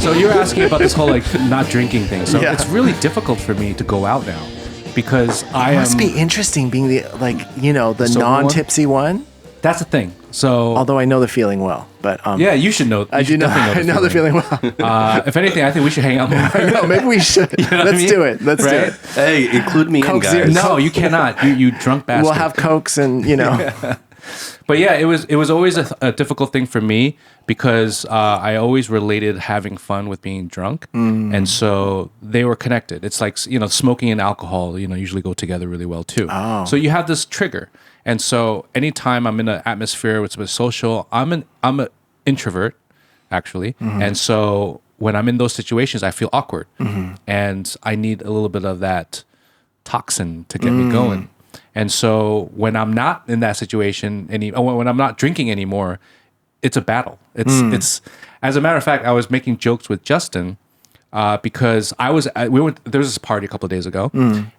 So you're asking about this whole like not drinking thing. So it's really difficult for me to go out now because it must be interesting being the non-tipsy one. That's the thing. So although I know the feeling well, but yeah, you should know. I do know. I know the feeling well. If anything, I think we should hang out more. No, maybe we should. Let's do it. Let's do it. Hey, include me in, guys. No, you cannot. You drunk bastard. We'll have Cokes and But yeah, it was always a difficult thing for me because I always related having fun with being drunk, and so they were connected. It's like smoking and alcohol usually go together really well too. Oh. So you have this trigger, and so anytime I'm in an atmosphere which is social, I'm an introvert actually, and so when I'm in those situations, I feel awkward, and I need a little bit of that toxin to get me going. And so when I'm not in that situation when I'm not drinking anymore, it's a battle. It's as a matter of fact, I was making jokes with Justin because there was this party a couple of days ago,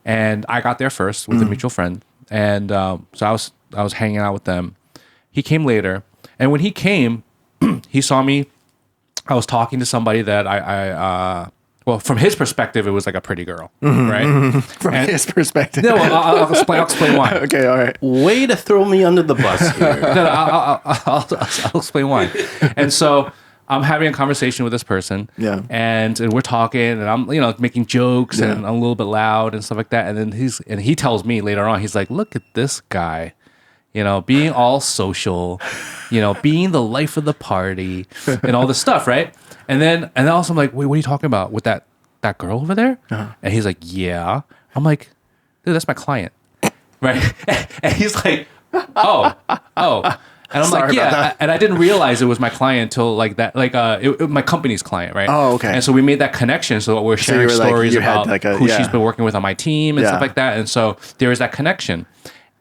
and I got there first with a mutual friend, and so I was hanging out with them. He came later, and when he came, he saw me. I was talking to somebody that well, from his perspective, it was like a pretty girl, right? From his perspective. No, I'll explain why. Okay, all right. Way to throw me under the bus here. I'll explain why. And so I'm having a conversation with this person, and we're talking, and I'm making jokes, and I'm a little bit loud and stuff like that. And then he tells me later on, he's like, "Look at this guy." Being all social, being the life of the party and all this stuff, right? And then also I'm like, wait, what are you talking about with that girl over there? And he's like, yeah. I'm like, dude, that's my client, right? And he's like, oh. And I'm like, yeah. And I didn't realize it was my client until like that, my company's client, right? Oh, okay. And so we made that connection. So we're sharing stories about who she's been working with on my team and stuff like that. And so there is that connection.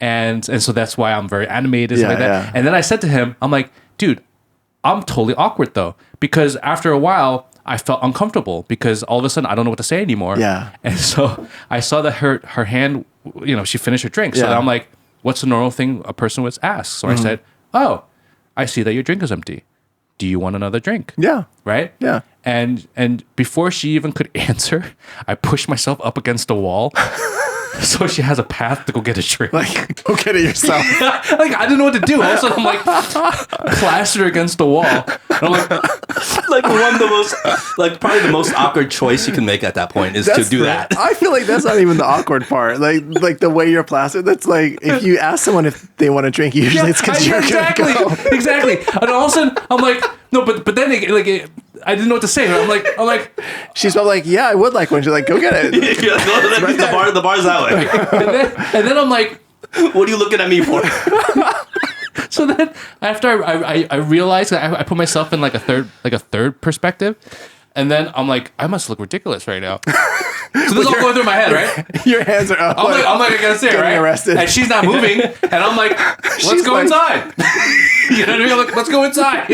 And so that's why I'm very animated like that. And then I said to him, I'm like, dude, I'm totally awkward though, because after a while I felt uncomfortable because all of a sudden I don't know what to say anymore. Yeah. And so I saw that her hand, she finished her drink. So then I'm like, what's the normal thing a person would ask? So I said, oh, I see that your drink is empty. Do you want another drink? Yeah. Right? Yeah. And before she even could answer, I pushed myself up against the wall. So she has a path to go get a drink. Like, go get it yourself. Like, I didn't know what to do. All of a sudden, I'm like, plastered against the wall. And I'm like one of the most, probably the most awkward choice you can make at that point is to do that. I feel like that's not even the awkward part. Like the way you're plastered, that's like, if you ask someone if they want a drink, usually it's because you're going to go. Exactly. And all of a sudden, I'm like, no, but then, I didn't know what to say. I'm like, she's probably like, yeah, I would like one. She's like, go get it. The bar's that way. And then I'm like, what are you looking at me for? So then after I realized I put myself in like a third perspective, and then I'm like, I must look ridiculous right now. So this is all going through my head, right? Your hands are up. I'm like, I gotta say, right? Arrested. And she's not moving, and I'm like, let's go inside. You know what I mean? Like, let's go inside.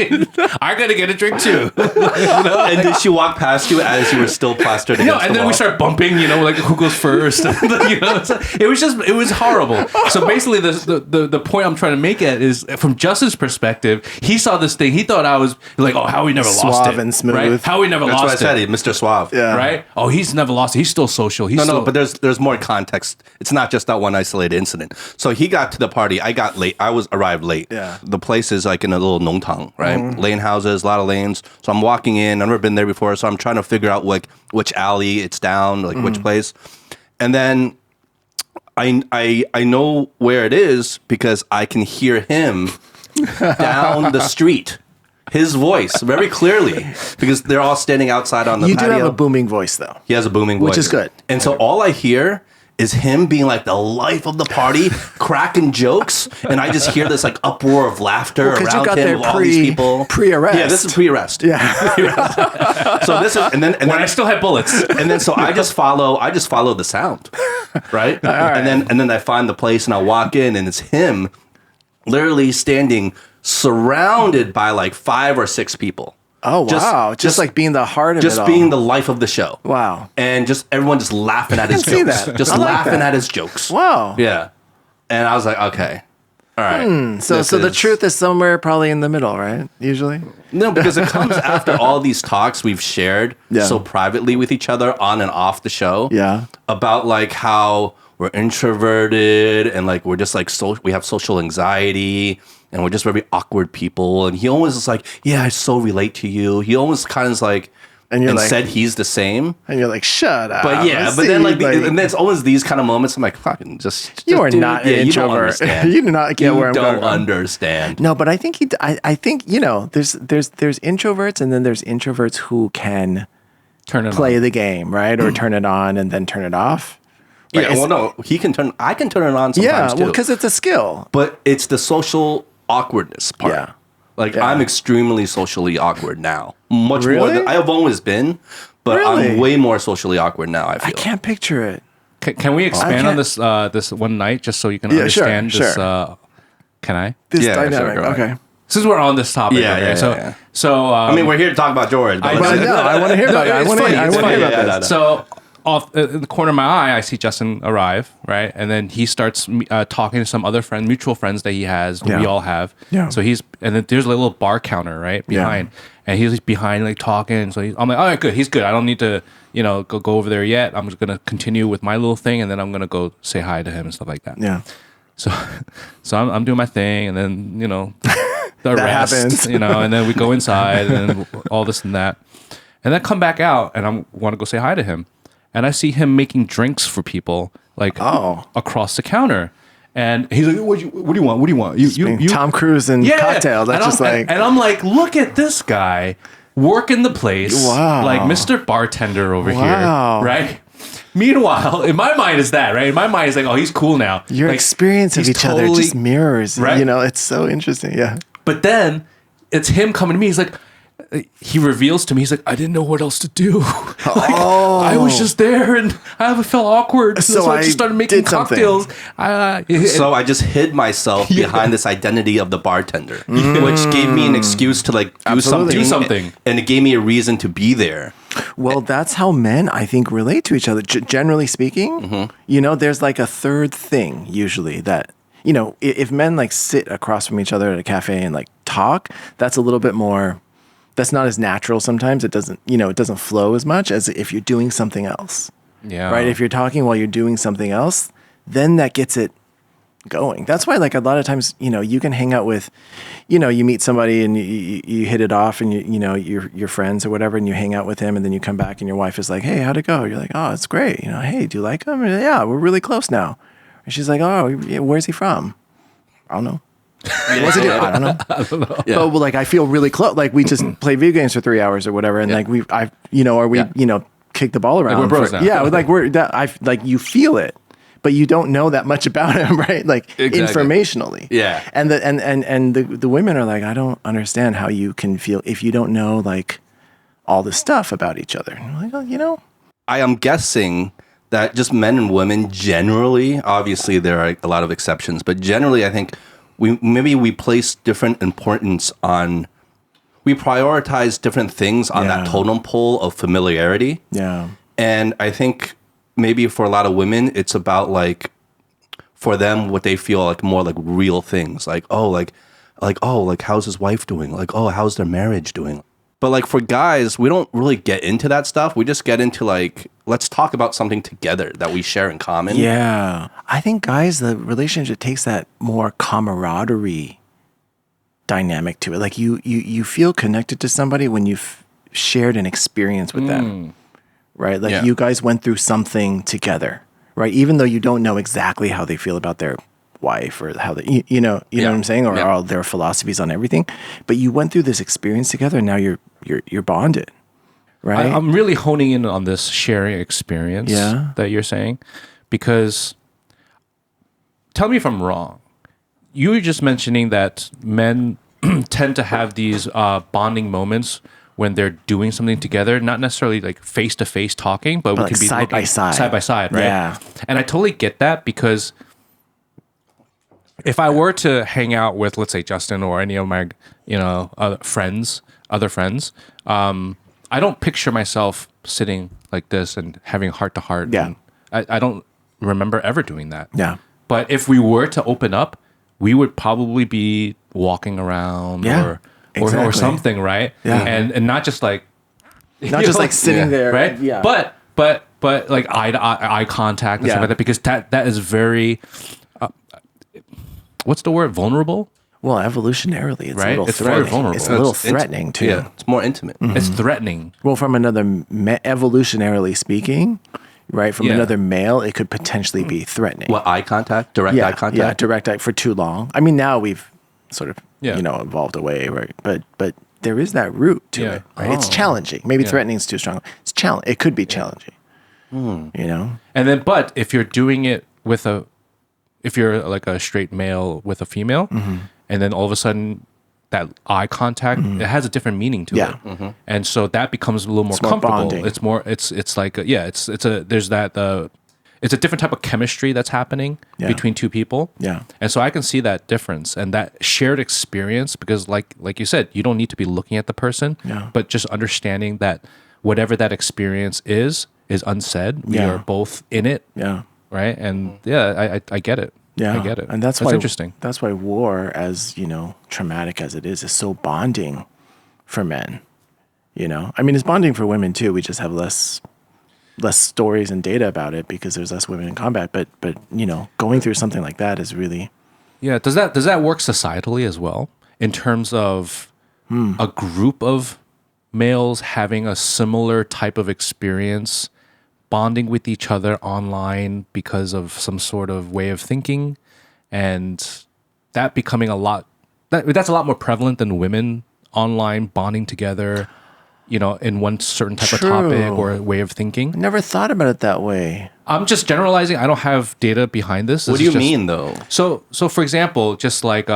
I gotta get a drink too. And did she walk past you as you were still plastered against the and then wall? we start bumping, like who goes first. It was horrible. So basically the point I'm trying to make is from Justin's perspective, he saw this thing, he thought I was like, oh, how we never lost it. Suave and smooth. Right? How we never That's lost what I it. said, Mr. Suave. Yeah. Right? Oh, he's never lost it. He's still social. No, but there's more context. It's not just that one isolated incident. So he got to the party. I got late. Arrived late. Yeah. The place is like in a little nongtang, right? Lane houses, a lot of lanes. So I'm walking in. I've never been there before, so I'm trying to figure out which alley it's down, which place. And then I know where it is because I can hear him down the street. His voice very clearly because they're all standing outside on the patio. You do have a booming voice though. He has a booming voice. Which is good. And so all I hear is him being like the life of the party, cracking jokes, and I just hear this uproar of laughter around you got him there with all these people. Pre-arrest. Yeah, this is pre-arrest. Yeah. Pre-arrest. So this is and then I still had bullets. And then so I just follow the sound. Right? And then I find the place and I walk in and it's him literally standing surrounded by 5 or 6 people. Oh, wow. Just like being the heart of it all. Just being the life of the show. Wow. And just everyone just laughing at his jokes. See that. Just laughing at his jokes. Wow. Yeah. And I was like, okay. All right. So the truth is somewhere probably in the middle, right? Usually. No, because it comes after all these talks we've shared so privately with each other on and off the show. Yeah. About like how we're introverted and like we're just like we have social anxiety and we're just very awkward people. And he always is like, yeah, I so relate to you. He almost kind of is like, and like, said he's the same. And you're like, shut up. But yeah, but then and then it's always these kind of moments. I'm like, fucking just you are dude, not an introvert. You do not get where I'm going. You don't understand. No, but I think I think there's introverts and then there's introverts who can play the game, right, or turn it on and then turn it off. Right? Yeah, well, no, I can turn it on sometimes too. Because it's a skill. But it's the social awkwardness part. Yeah. Like I'm extremely socially awkward now. Much more than I have always been, but I'm way more socially awkward now, I feel. I can't picture it. Can we expand on this this one night just so you can understand this? Can I? This dynamic. Sure, okay. Since we're on this topic, So I mean, we're here to talk about George. But I want to hear about it. I want to hear about this. So off in the corner of my eye, I see Justin arrive, right? And then he starts talking to some other mutual friends that he has, we all have. Yeah. So and then there's a little bar counter, right, behind. And he's behind, like, talking. So I'm like, all right, good. He's good. I don't need to, go over there yet. I'm just going to continue with my little thing, and then I'm going to go say hi to him and stuff like that. Yeah. So I'm doing my thing, and then, the rest, happens. and then we go inside, and then all this and that. And then come back out, and I want to go say hi to him. And I see him making drinks for people, like, across the counter. And he's like, what do you want? What do you want? You Tom Cruise and cocktail. That's and I'm like, look at this guy working the place. Wow. Like Mr. Bartender over here. Right? Meanwhile, in my mind is that, right? In my mind is like, oh, he's cool now. Your like, experience of each other just mirrors, right? It's so interesting. Yeah. But then it's him coming to me. He's like, he reveals to me, he's like, I didn't know what else to do. I was just there and I felt awkward. So I just started making cocktails. So I just hid myself behind this identity of the bartender, which gave me an excuse to like do something. And it gave me a reason to be there. Well, that's how men, I think, relate to each other. Generally speaking, there's like a third thing usually that, if men like sit across from each other at a cafe and like talk, that's a little bit more... That's not as natural sometimes. It doesn't flow as much as if you're doing something else. Yeah. Right? If you're talking while you're doing something else, then that gets it going. That's why, like, a lot of times, you can hang out with, you meet somebody and you hit it off and you're friends or whatever, and you hang out with him, and then you come back and your wife is like, hey, how'd it go? You're like, oh, it's great. Hey, do you like him? Yeah, we're really close now. And she's like, oh, where's he from? I don't know. What's it do? I don't know. Yeah. But like, I feel really close. Like, we just play video games for 3 hours or whatever, and like kick the ball around. Like, we're bros now. Yeah, like you feel it, but you don't know that much about him, right? Like informationally. Yeah. And the women are like, I don't understand how you can feel if you don't know like all the stuff about each other. And I'm like, I am guessing that just men and women generally, obviously there are a lot of exceptions, but generally I think we place different importance on, we prioritize different things on that totem pole of familiarity. Yeah. And I think maybe for a lot of women, it's about like, for them, what they feel like more like real things. Like, how's his wife doing? Like, oh, how's their marriage doing? But like for guys, we don't really get into that stuff. We just get into like, let's talk about something together that we share in common. Yeah. I think guys, the relationship takes that more camaraderie dynamic to it. Like you feel connected to somebody when you've shared an experience with them, right? Like you guys went through something together, right? Even though you don't know exactly how they feel about their wife or how they, you know what I'm saying, or all their philosophies on everything, but you went through this experience together, and now you're bonded, right? I'm really honing in on this sharing experience that you're saying, because tell me if I'm wrong. You were just mentioning that men tend to have these bonding moments when they're doing something together, not necessarily like face to face talking, but we like could be side by side, right? Yeah. And I totally get that, because if I were to hang out with, let's say, Justin or any of my, other friends, I don't picture myself sitting like this and having heart to heart. Yeah. I don't remember ever doing that. Yeah. But if we were to open up, we would probably be walking around or exactly. something, right? Yeah. And not just like not just like sitting there, right? Yeah. But like eye contact and stuff like that, because that is very what's the word? Vulnerable? Well, evolutionarily, it's Right? a little It's threatening. very vulnerable. It's a little threatening too. Yeah, it's more intimate. It's threatening. Well, from another evolutionarily speaking, right? From Yeah. another male, it could potentially be threatening. What, eye contact? Direct eye contact? Yeah, direct eye for too long. I mean, now we've sort of Yeah. evolved away, right? But there is that root to Yeah. it. Right? It's challenging. Maybe threatening is too strong. It's It could be challenging. You know. And then, but if you're doing it if you're like a straight male with a female, and then all of a sudden that eye contact, it has a different meaning to it. And so that becomes a little more more comfortable. bonding. It's more, it's like, it's a different type of chemistry that's happening between two people. Yeah. And so I can see that difference and that shared experience, because like you said, you don't need to be looking at the person, but just understanding that whatever that experience is unsaid. We are both in it. Yeah. Right. And I get it. Yeah, I get it. And that's why interesting. That's why war, as traumatic as it is so bonding for men. I mean, it's bonding for women too. We just have less stories and data about it because there's less women in combat. But going through something like that is really Does that work societally as well, in terms of a group of males having a similar type of experience, bonding with each other online because of some sort of way of thinking, and that becoming that's a lot more prevalent than women online bonding together, in one certain type of topic or way of thinking. I never thought about it that way. I'm just generalizing. I don't have data behind this. What do you mean, though? So for example, just like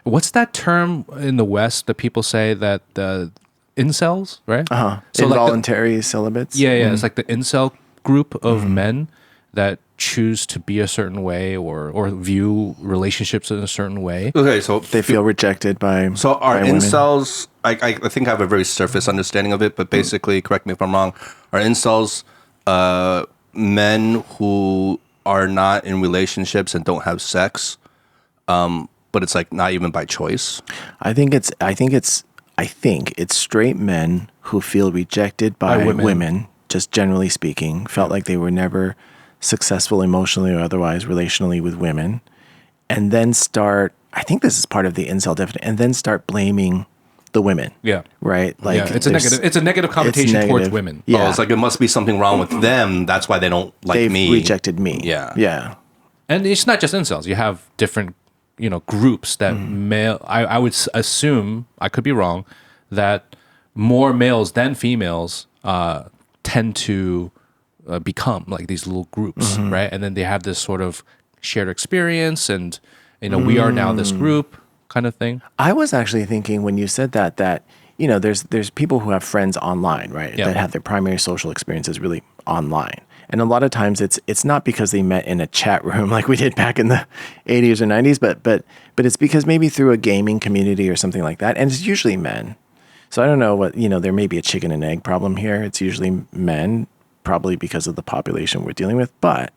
what's that term in the West that people say that the incels, right? So involuntary celibates. Yeah. It's like the incel group of men that choose to be a certain way or view relationships in a certain way. Okay, so They feel rejected by. So are by women. incels, I think I have a very surface understanding of it, but basically, correct me if I'm wrong, are incels men who are not in relationships and don't have sex, but it's like not even by choice? I think it's straight men who feel rejected by women, just generally speaking, felt like they were never successful emotionally or otherwise relationally with women, and then I think this is part of the incel definition, and then start blaming the women. Yeah. Right? Like it's a negative connotation towards women. Yeah. Oh, it's like it must be something wrong with them. That's why they don't like me. They've rejected me. Yeah. Yeah. And it's not just incels. You have different, groups that male. I would assume, I could be wrong, that more males than females tend to become like these little groups, right? And then they have this sort of shared experience, and we are now this group kind of thing. I was actually thinking when you said that there's people who have friends online, right? Yeah. That have their primary social experiences really online. And a lot of times it's not because they met in a chat room like we did back in the 80s or 90s, but it's because maybe through a gaming community or something like that. And it's usually men. So I don't know what, there may be a chicken and egg problem here. It's usually men, probably because of the population we're dealing with, but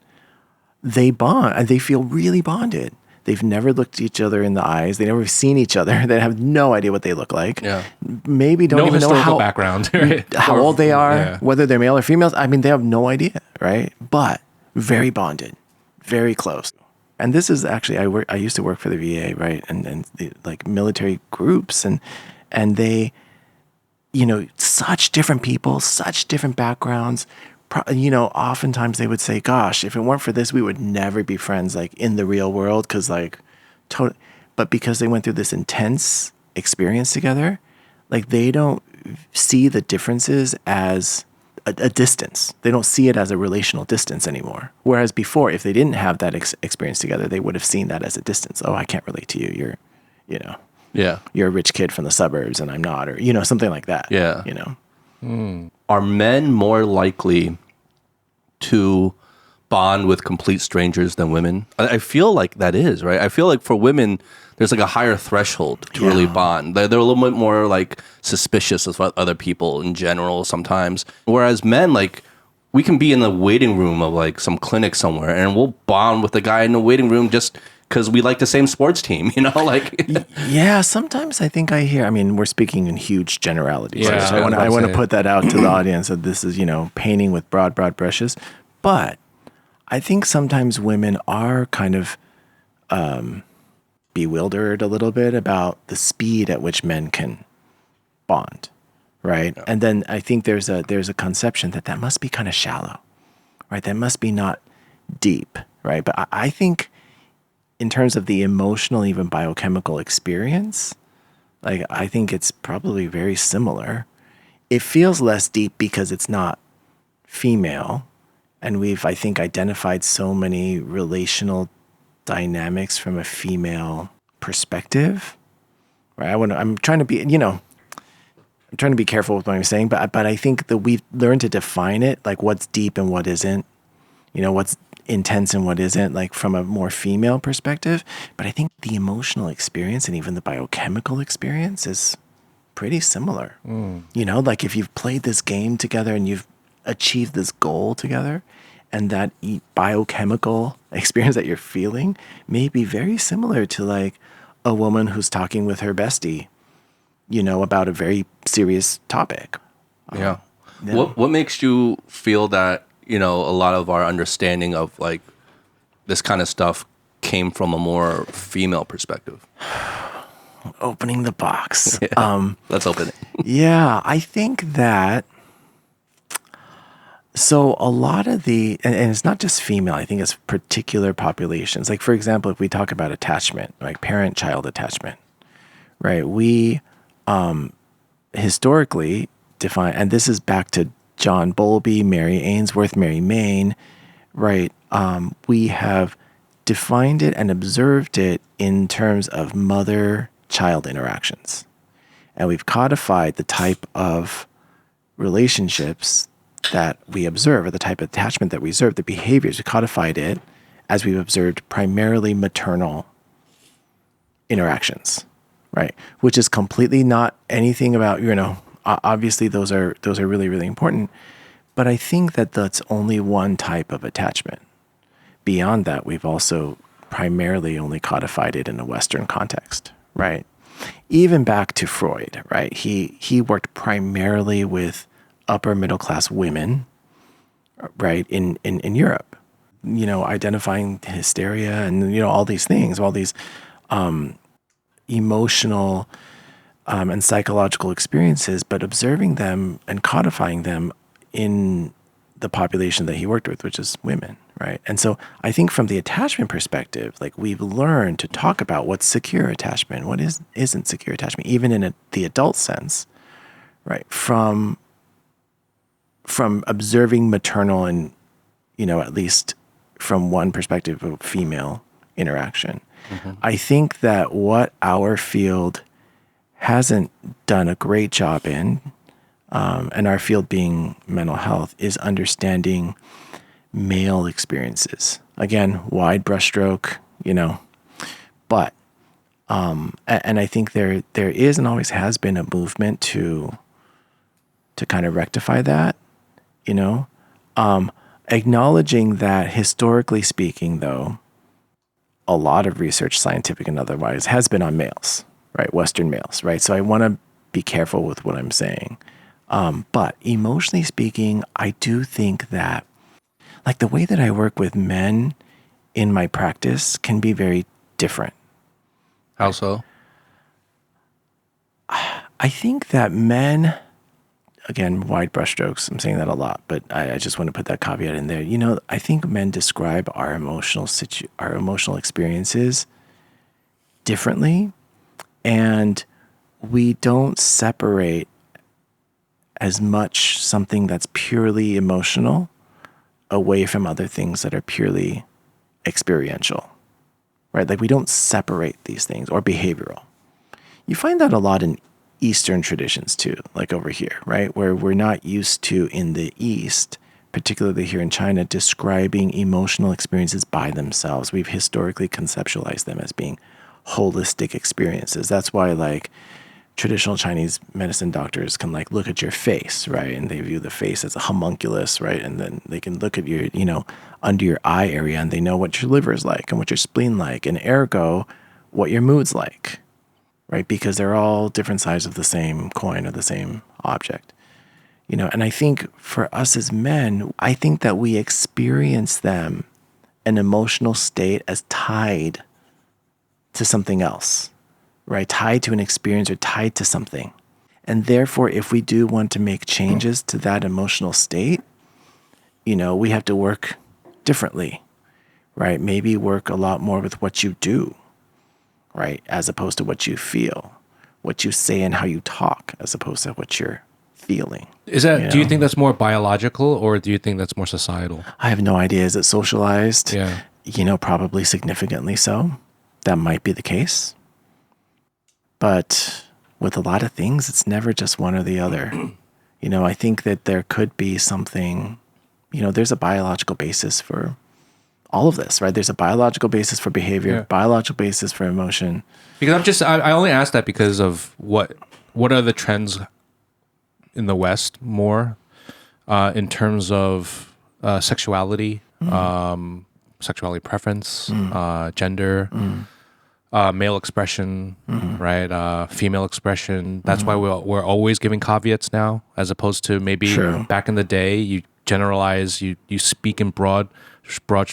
they bond and they feel really bonded. They've never looked each other in the eyes. They never seen each other. They have no idea what they look like. Yeah. Maybe don't even know how background, right? How old they are, whether they're male or females. I mean, they have no idea, right? But very bonded, very close. And this is actually, I used to work for the VA, right? And the, like military groups and they, such different people, such different backgrounds. Oftentimes they would say, gosh, if it weren't for this, we would never be friends like in the real world. But because they went through this intense experience together, like they don't see the differences as a distance. They don't see it as a relational distance anymore. Whereas before, if they didn't have that experience together, they would have seen that as a distance. Oh, I can't relate to you. You're a rich kid from the suburbs and I'm not, or, something like that. Yeah. Are men more likely to bond with complete strangers than women? I feel like that is, right? I feel like for women, there's like a higher threshold to really bond. They're a little bit more like suspicious of other people in general sometimes. Whereas men, like, we can be in the waiting room of like some clinic somewhere and we'll bond with the guy in the waiting room just because we like the same sports team, you know, like. Yeah, sometimes I think I hear, I mean, we're speaking in huge generalities. Yeah, So I was about I to want say. to put that out to the audience that this is, painting with broad brushes. But I think sometimes women are kind of bewildered a little bit about the speed at which men can bond, right? Yeah. And then I think there's a conception that must be kind of shallow, right? That must be not deep, right? But I think in terms of the emotional, even biochemical experience, like I think it's probably very similar. It feels less deep because it's not female, and we've, I think, identified so many relational dynamics from a female perspective. Right? I'm trying to be, I'm trying to be careful with what I'm saying, but I think that we've learned to define it, like what's deep and what isn't, what's intense and what isn't, like from a more female perspective. But I think the emotional experience and even the biochemical experience is pretty similar. Like if you've played this game together and you've achieved this goal together, and that biochemical experience that you're feeling may be very similar to like a woman who's talking with her bestie, about a very serious topic. Yeah. What makes you feel that, a lot of our understanding of like this kind of stuff came from a more female perspective? Opening the box. Yeah. Let's open it. Yeah, I think that, so a lot of and it's not just female, I think it's particular populations. Like for example, if we talk about attachment, like parent-child attachment, right? We historically define, and this is back to John Bowlby, Mary Ainsworth, Mary Main, right? We have defined it and observed it in terms of mother-child interactions. And we've codified the type of relationships that we observe, or the type of attachment that we observe, the behaviors. We codified it as we've observed primarily maternal interactions, right? Which is completely not anything about, obviously those are really, really important. But I think that that's only one type of attachment. Beyond that, we've also primarily only codified it in a Western context, right? Even back to Freud, right? He worked primarily with upper middle class women, right, in Europe, identifying hysteria and, all these things, all these emotional and psychological experiences, but observing them and codifying them in the population that he worked with, which is women, right? And so I think from the attachment perspective, like we've learned to talk about what's secure attachment, what isn't secure attachment, even in the adult sense, right? From observing maternal and, at least from one perspective of female interaction. Mm-hmm. I think that what our field hasn't done a great job in, and our field being mental health, is understanding male experiences. Again, wide brushstroke, but, and I think there is and always has been a movement to kind of rectify that, acknowledging that historically speaking, though, a lot of research, scientific and otherwise, has been on males, right? Western males, right? So I want to be careful with what I'm saying. But emotionally speaking, I do think that, like the way that I work with men in my practice can be very different. How so? I think that men, again, wide brushstrokes, I'm saying that a lot, but I just want to put that caveat in there. I think men describe our emotional experiences differently, and we don't separate as much something that's purely emotional away from other things that are purely experiential, right? Like we don't separate these things, or behavioral. You find that a lot in Eastern traditions too, like over here, right? Where we're not used to, in the East, particularly here in China, describing emotional experiences by themselves. We've historically conceptualized them as being holistic experiences. That's why like traditional Chinese medicine doctors can like look at your face, right? And they view the face as a homunculus, right? And then they can look at your, under your eye area, and they know what your liver is like and what your spleen like, and ergo, what your mood's like, right? Because they're all different sides of the same coin or the same object. And I think for us as men, I think that we experience them, an emotional state, as tied to something else, right? Tied to an experience or tied to something. And therefore, if we do want to make changes to that emotional state, we have to work differently, right? Maybe work a lot more with what you do, right? As opposed to what you feel, what you say and how you talk, as opposed to what you're feeling. Is that, do you think that's more biological, or do you think that's more societal? I have no idea. Is it socialized? Yeah. Probably significantly so. That might be the case. But with a lot of things, it's never just one or the other. I think that there could be something, there's a biological basis for all of this, right? There's a biological basis for behavior, biological basis for emotion. Because I only asked that because of what are the trends in the West more in terms of sexuality, sexuality preference, gender, male expression, right? Female expression. That's why we're always giving caveats now, as opposed to maybe back in the day, you generalize, you speak in broad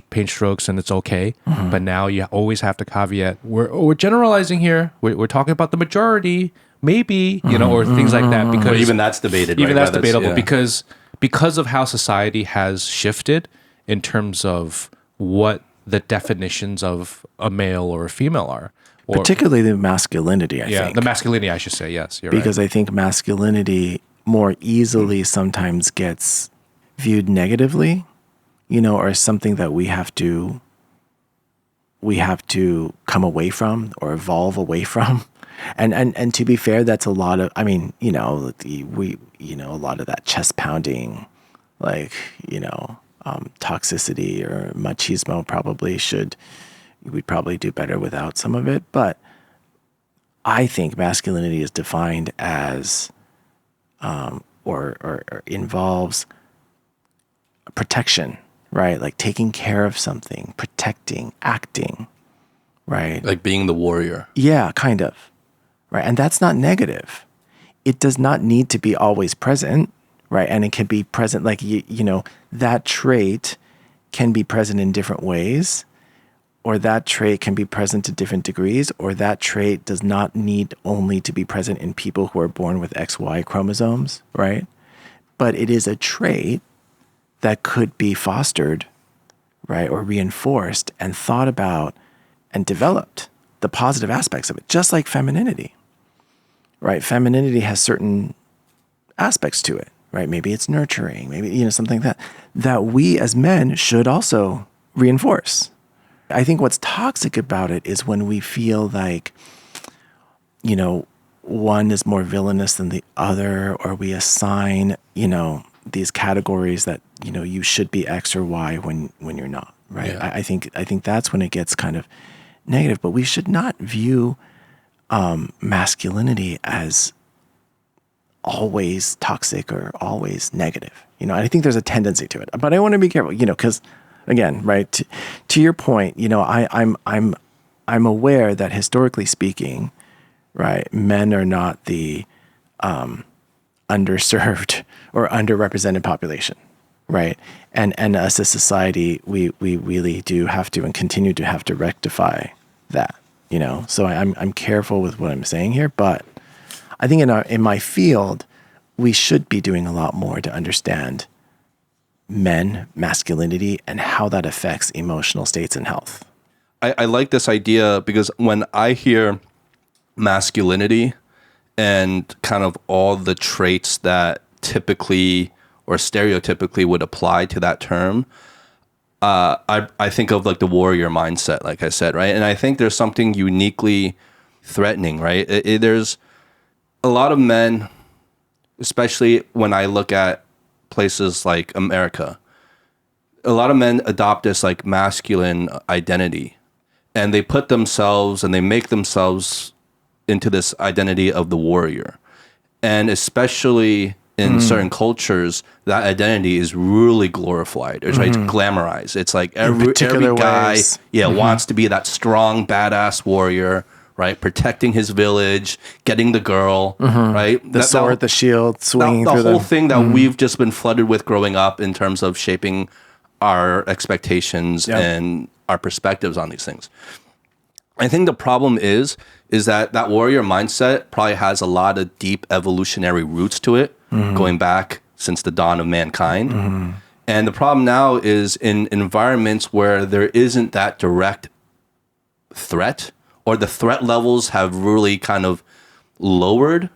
paint strokes and it's okay. But now you always have to caveat. We're generalizing here. We're talking about the majority, maybe, or things like that. Because But even that's debated. even right? that's debatable because of how society has shifted in terms of what the definitions of a male or a female are. Or, Particularly the masculinity, I think. the masculinity, I should say. Yes, you're because right. I think masculinity more easily sometimes gets viewed negatively, or something that we have to come away from or evolve away from. And to be fair, that's a lot of, a lot of that chest pounding, like, toxicity or machismo we'd probably do better without some of it. But I think masculinity is defined as, or involves protection, right? Like taking care of something, protecting, acting, right? Like being the warrior. Yeah, kind of. Right. And that's not negative. It does not need to be always present, right? And it can be present, like, that trait can be present in different ways, or that trait can be present to different degrees, or that trait does not need only to be present in people who are born with XY chromosomes, right? But it is a trait that could be fostered, right, or reinforced and thought about and developed, the positive aspects of it, just like femininity, right? Femininity has certain aspects to it, right? Maybe it's nurturing, maybe, something like that we as men should also reinforce. I think what's toxic about it is when we feel like, one is more villainous than the other, or we assign, these categories that, you should be X or Y when you're not, right? Yeah. I think that's when it gets kind of negative, but we should not view masculinity as always toxic or always negative. I think there's a tendency to it, but I want to be careful, because again, right, to your point, I'm aware that historically speaking, right, men are not the underserved or underrepresented population, right? And as a society, we really do have to and continue to have to rectify that, So I'm careful with what I'm saying here, but I think in my field, we should be doing a lot more to understand men, masculinity, and how that affects emotional states and health. I like this idea because when I hear masculinity and kind of all the traits that typically or stereotypically would apply to that term, I think of like the warrior mindset, like I said, right? And I think there's something uniquely threatening, right? There's a lot of men, especially when I look at places like America, a lot of men adopt this like masculine identity, and they put themselves and they make themselves into this identity of the warrior. And especially in certain cultures, that identity is really glorified. It's right, glamorized. It's like every guy ways. wants to be that strong, badass warrior, right? Protecting his village, getting the girl, right? The sword, the shield, swinging the through whole thing that we've just been flooded with growing up in terms of shaping our expectations and our perspectives on these things. I think the problem is that warrior mindset probably has a lot of deep evolutionary roots to it, going back since the dawn of mankind. And the problem now is in environments where there isn't that direct threat, or the threat levels have really kind of lowered,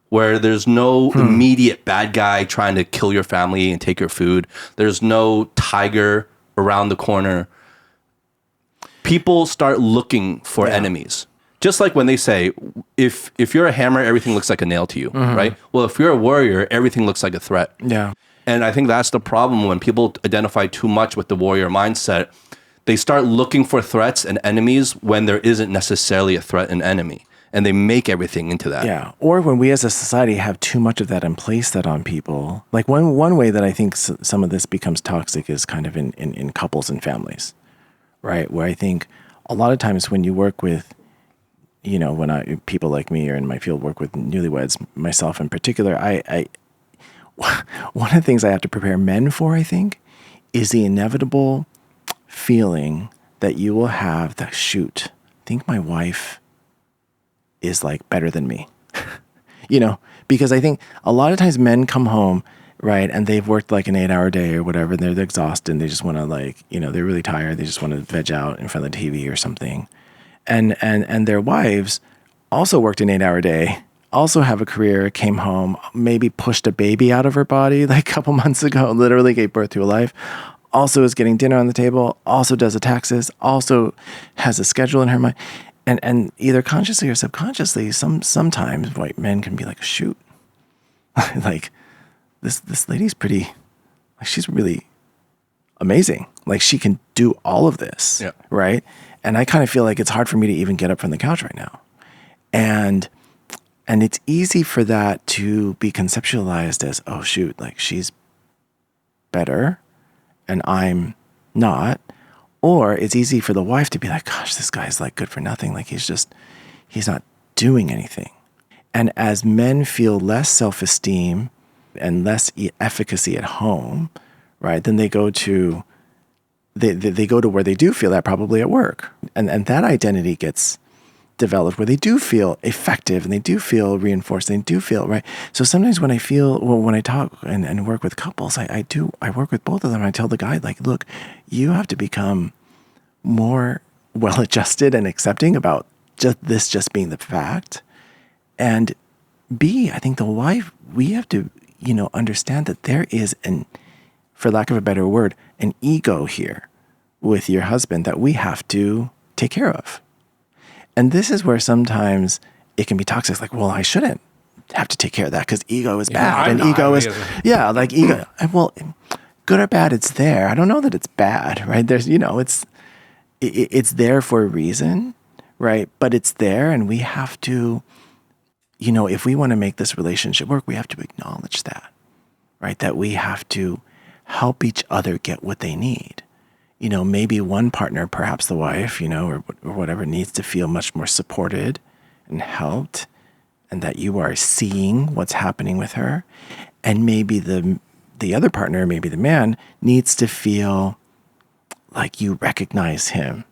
where there's no immediate bad guy trying to kill your family and take your food. There's no tiger around the corner. People start looking for enemies. Just like when they say, if you're a hammer, everything looks like a nail to you, right? Well, if you're a warrior, everything looks like a threat. Yeah. And I think that's the problem when people identify too much with the warrior mindset. They start looking for threats and enemies when there isn't necessarily a threat and enemy. And they make everything into that. Yeah. Or when we as a society have too much of that and place that on people. Like one way that I think some of this becomes toxic is kind of in couples and families, right? Where I think a lot of times when you work with, when people like me or in my field work with newlyweds, myself in particular, I one of the things I have to prepare men for, I think, is the inevitable feeling that you will have that, shoot, I think my wife is like better than me, because I think a lot of times men come home, right, and they've worked like an 8-hour day or whatever, and they're exhausted and they just want to they're really tired. They just want to veg out in front of the TV or something. And their wives also worked an 8-hour day, also have a career, came home, maybe pushed a baby out of her body like a couple months ago, literally gave birth to a life, also is getting dinner on the table, also does the taxes, also has a schedule in her mind. And either consciously or subconsciously, sometimes white men can be like, shoot, like this lady's pretty, like she's really amazing. Like she can do all of this, right? And I kind of feel like it's hard for me to even get up from the couch right now. And it's easy for that to be conceptualized as, oh shoot, like she's better and I'm not. Or it's easy for the wife to be like, gosh, this guy's like good for nothing. Like he's not doing anything. And as men feel less self-esteem and less efficacy at home, right, then they go to where they do feel that, probably at work. And that identity gets developed where they do feel effective and they do feel reinforced and they do feel right. So sometimes when I talk and work with couples, I work with both of them. And I tell the guy, like, look, you have to become more well-adjusted and accepting about just being the fact. And B, I think the wife, we have to, understand that there is for lack of a better word, an ego here with your husband that we have to take care of. And this is where sometimes it can be toxic. Like, well, I shouldn't have to take care of that because ego is bad. And ego is, like ego. Well, good or bad, it's there. I don't know that it's bad, right? There's, it's there for a reason, right? But it's there, and we have to, if we want to make this relationship work, we have to acknowledge that, right? That we have to help each other get what they need. Maybe one partner, perhaps the wife, or whatever, needs to feel much more supported and helped, and that you are seeing what's happening with her. And maybe the other partner, maybe the man, needs to feel like you recognize him,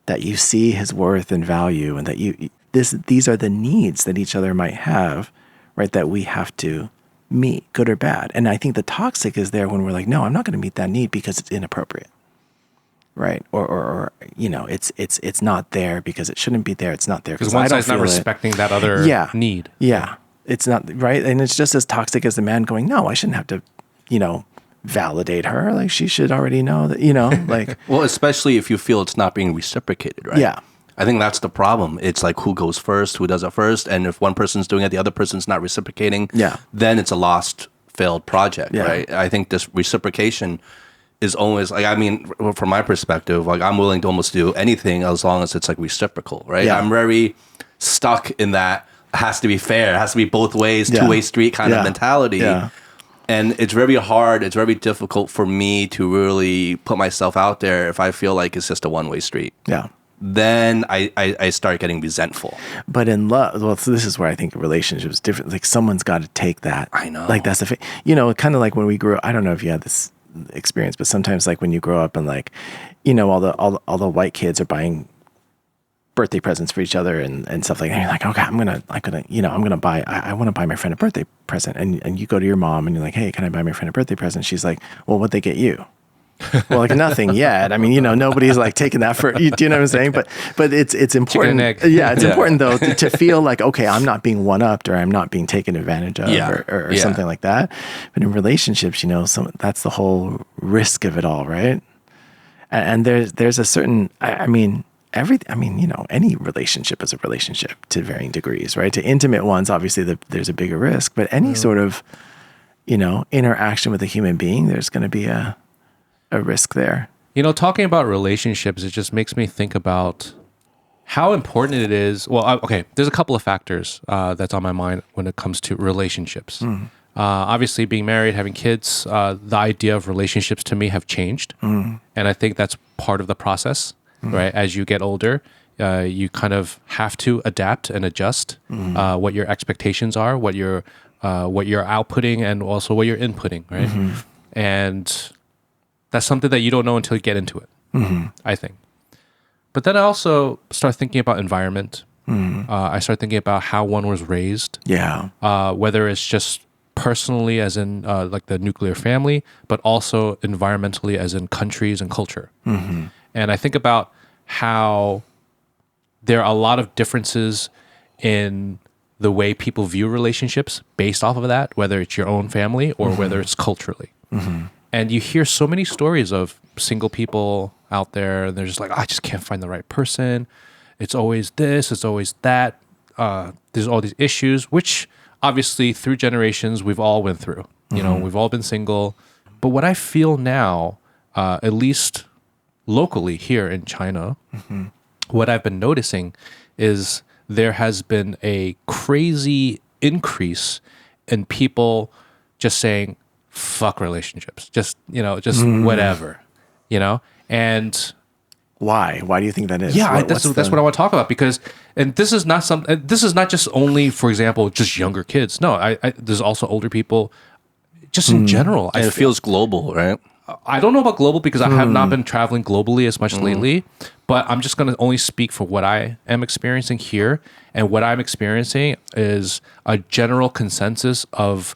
that you see his worth and value, and that these are the needs that each other might have, right, that we have to meet, good or bad. And I think the toxic is there when we're like, no, I'm not going to meet that need because it's inappropriate. Right. Or it's not there because it shouldn't be there. It's not there because one side's not respecting that other need. Yeah. It's not right. And it's just as toxic as the man going, no, I shouldn't have to, validate her. Like she should already know that, like. Well, especially if you feel it's not being reciprocated, right? Yeah. I think that's the problem. It's like who goes first, who does it first. And if one person's doing it, the other person's not reciprocating, then it's a lost, failed project, right? I think this reciprocation is always like, I mean, from my perspective, like I'm willing to almost do anything as long as it's like reciprocal, right? Yeah. I'm very stuck in that it has to be fair, it has to be both ways, two-way street kind of mentality. Yeah. And it's very hard, it's very difficult for me to really put myself out there if I feel like it's just a one-way street. Yeah. Then I start getting resentful. But in love, well, so this is where I think a relationship is different. Like someone's got to take that. I know. Like that's the, you know, kind of like when we grew up, I don't know if you had this experience, but sometimes like when you grow up and like, you know, all the white kids are buying birthday presents for each other and stuff like that. And you're like, okay, I want to buy my friend a birthday present. And you go to your mom and you're like, hey, can I buy my friend a birthday present? She's like, well, what'd they get you? Well, like nothing yet. I mean, you know, nobody's like taking that for, do you know what I'm saying? But it's important. Yeah, it's important though to feel like, okay, I'm not being one-upped or I'm not being taken advantage of or something like that. But in relationships, you know, that's the whole risk of it all, right? And there's a certain, I mean, you know, any relationship is a relationship to varying degrees, right? To intimate ones, obviously there's a bigger risk, but any sort of, you know, interaction with a human being, there's going to be a risk there. You know, talking about relationships, it just makes me think about how important it is. Well, okay, there's a couple of factors that's on my mind when it comes to relationships. Obviously, being married, having kids, the idea of relationships to me have changed. And I think that's part of the process, right? As you get older, you kind of have to adapt and adjust what your expectations are, what you're outputting and also what you're inputting, right? And that's something that you don't know until you get into it, I think. But then I also start thinking about environment. I start thinking about how one was raised. Yeah. Whether it's just personally as in like the nuclear family, but also environmentally as in countries and culture. And I think about how there are a lot of differences in the way people view relationships based off of that, whether it's your own family or whether it's culturally. And you hear so many stories of single people out there, and they're just like, I just can't find the right person. It's always this, it's always that. There's all these issues, which obviously through generations we've all went through. You know, we've all been single. But what I feel now, at least locally here in China, what I've been noticing is there has been a crazy increase in people just saying, fuck relationships, just whatever, you know? And why do you think that is? Yeah, that's what I want to talk about, because, and this is not just only, for example, just younger kids. No, there's also older people, just in general. And it feels global, right? I don't know about global because I have not been traveling globally as much lately, but I'm just going to only speak for what I am experiencing here. And what I'm experiencing is a general consensus a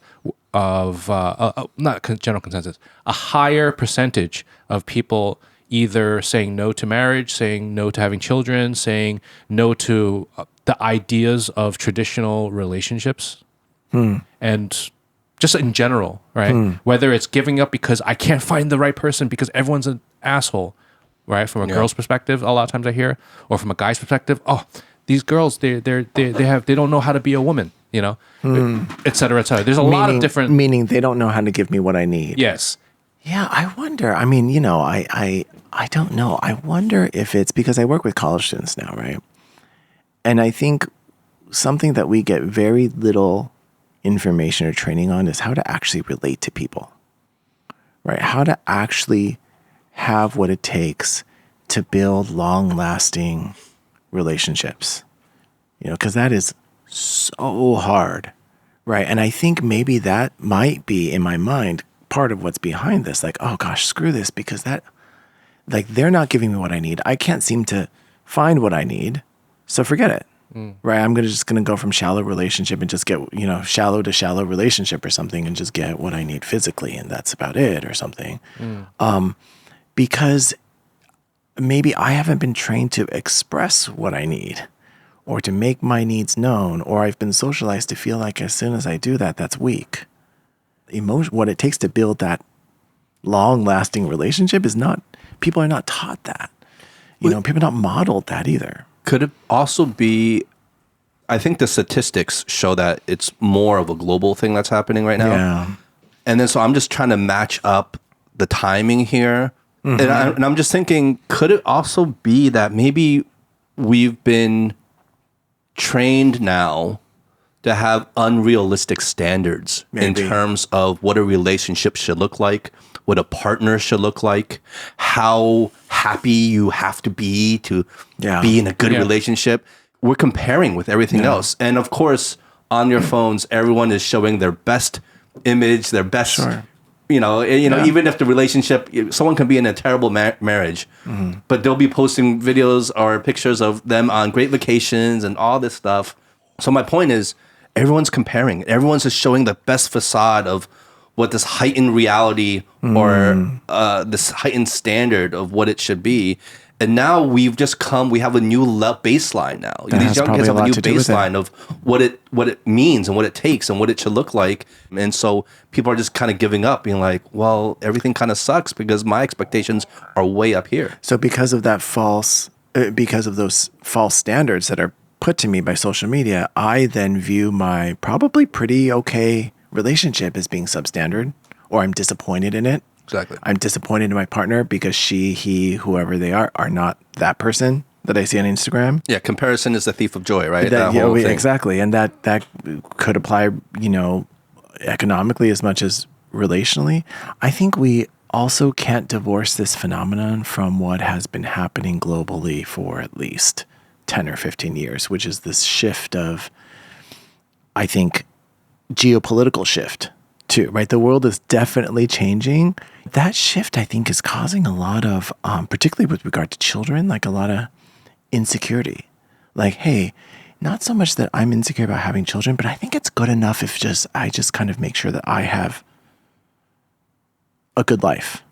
higher percentage of people either saying no to marriage, saying no to having children, saying no to the ideas of traditional relationships. And just in general, right? Whether it's giving up because I can't find the right person because everyone's an asshole, right? From a girl's perspective, a lot of times I hear, or from a guy's perspective, oh, these girls, they don't know how to be a woman, you know, et cetera, et cetera. There's a lot of different... Meaning they don't know how to give me what I need. Yes. Yeah, I wonder. I mean, you know, I don't know. I wonder if it's because I work with college students now, right? And I think something that we get very little information or training on is how to actually relate to people, right? How to actually have what it takes to build long-lasting relationships, you know, because that is so hard, right? And I think maybe that might be, in my mind, part of what's behind this. Like, oh gosh, screw this, because that, like, they're not giving me what I need. I can't seem to find what I need, so forget it, right? I'm just gonna go from shallow relationship and just get, you know, shallow to shallow relationship or something, and just get what I need physically, and that's about it, or something. Because maybe I haven't been trained to express what I need or to make my needs known, or I've been socialized to feel like as soon as I do that, that's weak. What it takes to build that long-lasting relationship is not, people are not taught that. You know, people are not modeled that either. Could it also be, I think the statistics show that it's more of a global thing that's happening right now. Yeah. And then so I'm just trying to match up the timing here. And I'm just thinking, could it also be that maybe we've been trained now to have unrealistic standards in terms of what a relationship should look like, what a partner should look like, how happy you have to be to be in a good relationship. We're comparing with everything else. And of course, on your phones, everyone is showing their best image, their best, even if the relationship, someone can be in a terrible marriage, but they'll be posting videos or pictures of them on great vacations and all this stuff. So my point is, everyone's comparing. Everyone's just showing the best facade of what this heightened reality or this heightened standard of what it should be. And now we have a new baseline now. These young kids have a new baseline of what it means and what it takes and what it should look like. And so people are just kind of giving up, being like, well, everything kind of sucks because my expectations are way up here. So because of those false standards that are put to me by social media, I then view my probably pretty okay relationship as being substandard, or I'm disappointed in it. Exactly. I'm disappointed in my partner because she, he, whoever they are not that person that I see on Instagram. Yeah, comparison is the thief of joy, right? That whole thing. Exactly. And that could apply, economically as much as relationally. I think we also can't divorce this phenomenon from what has been happening globally for at least 10 or 15 years, which is this shift of, I think, geopolitical shift too, right? The world is definitely changing. That shift, I think, is causing a lot of, particularly with regard to children, like a lot of insecurity. Like, hey, not so much that I'm insecure about having children, but I think it's good enough if I just kind of make sure that I have a good life,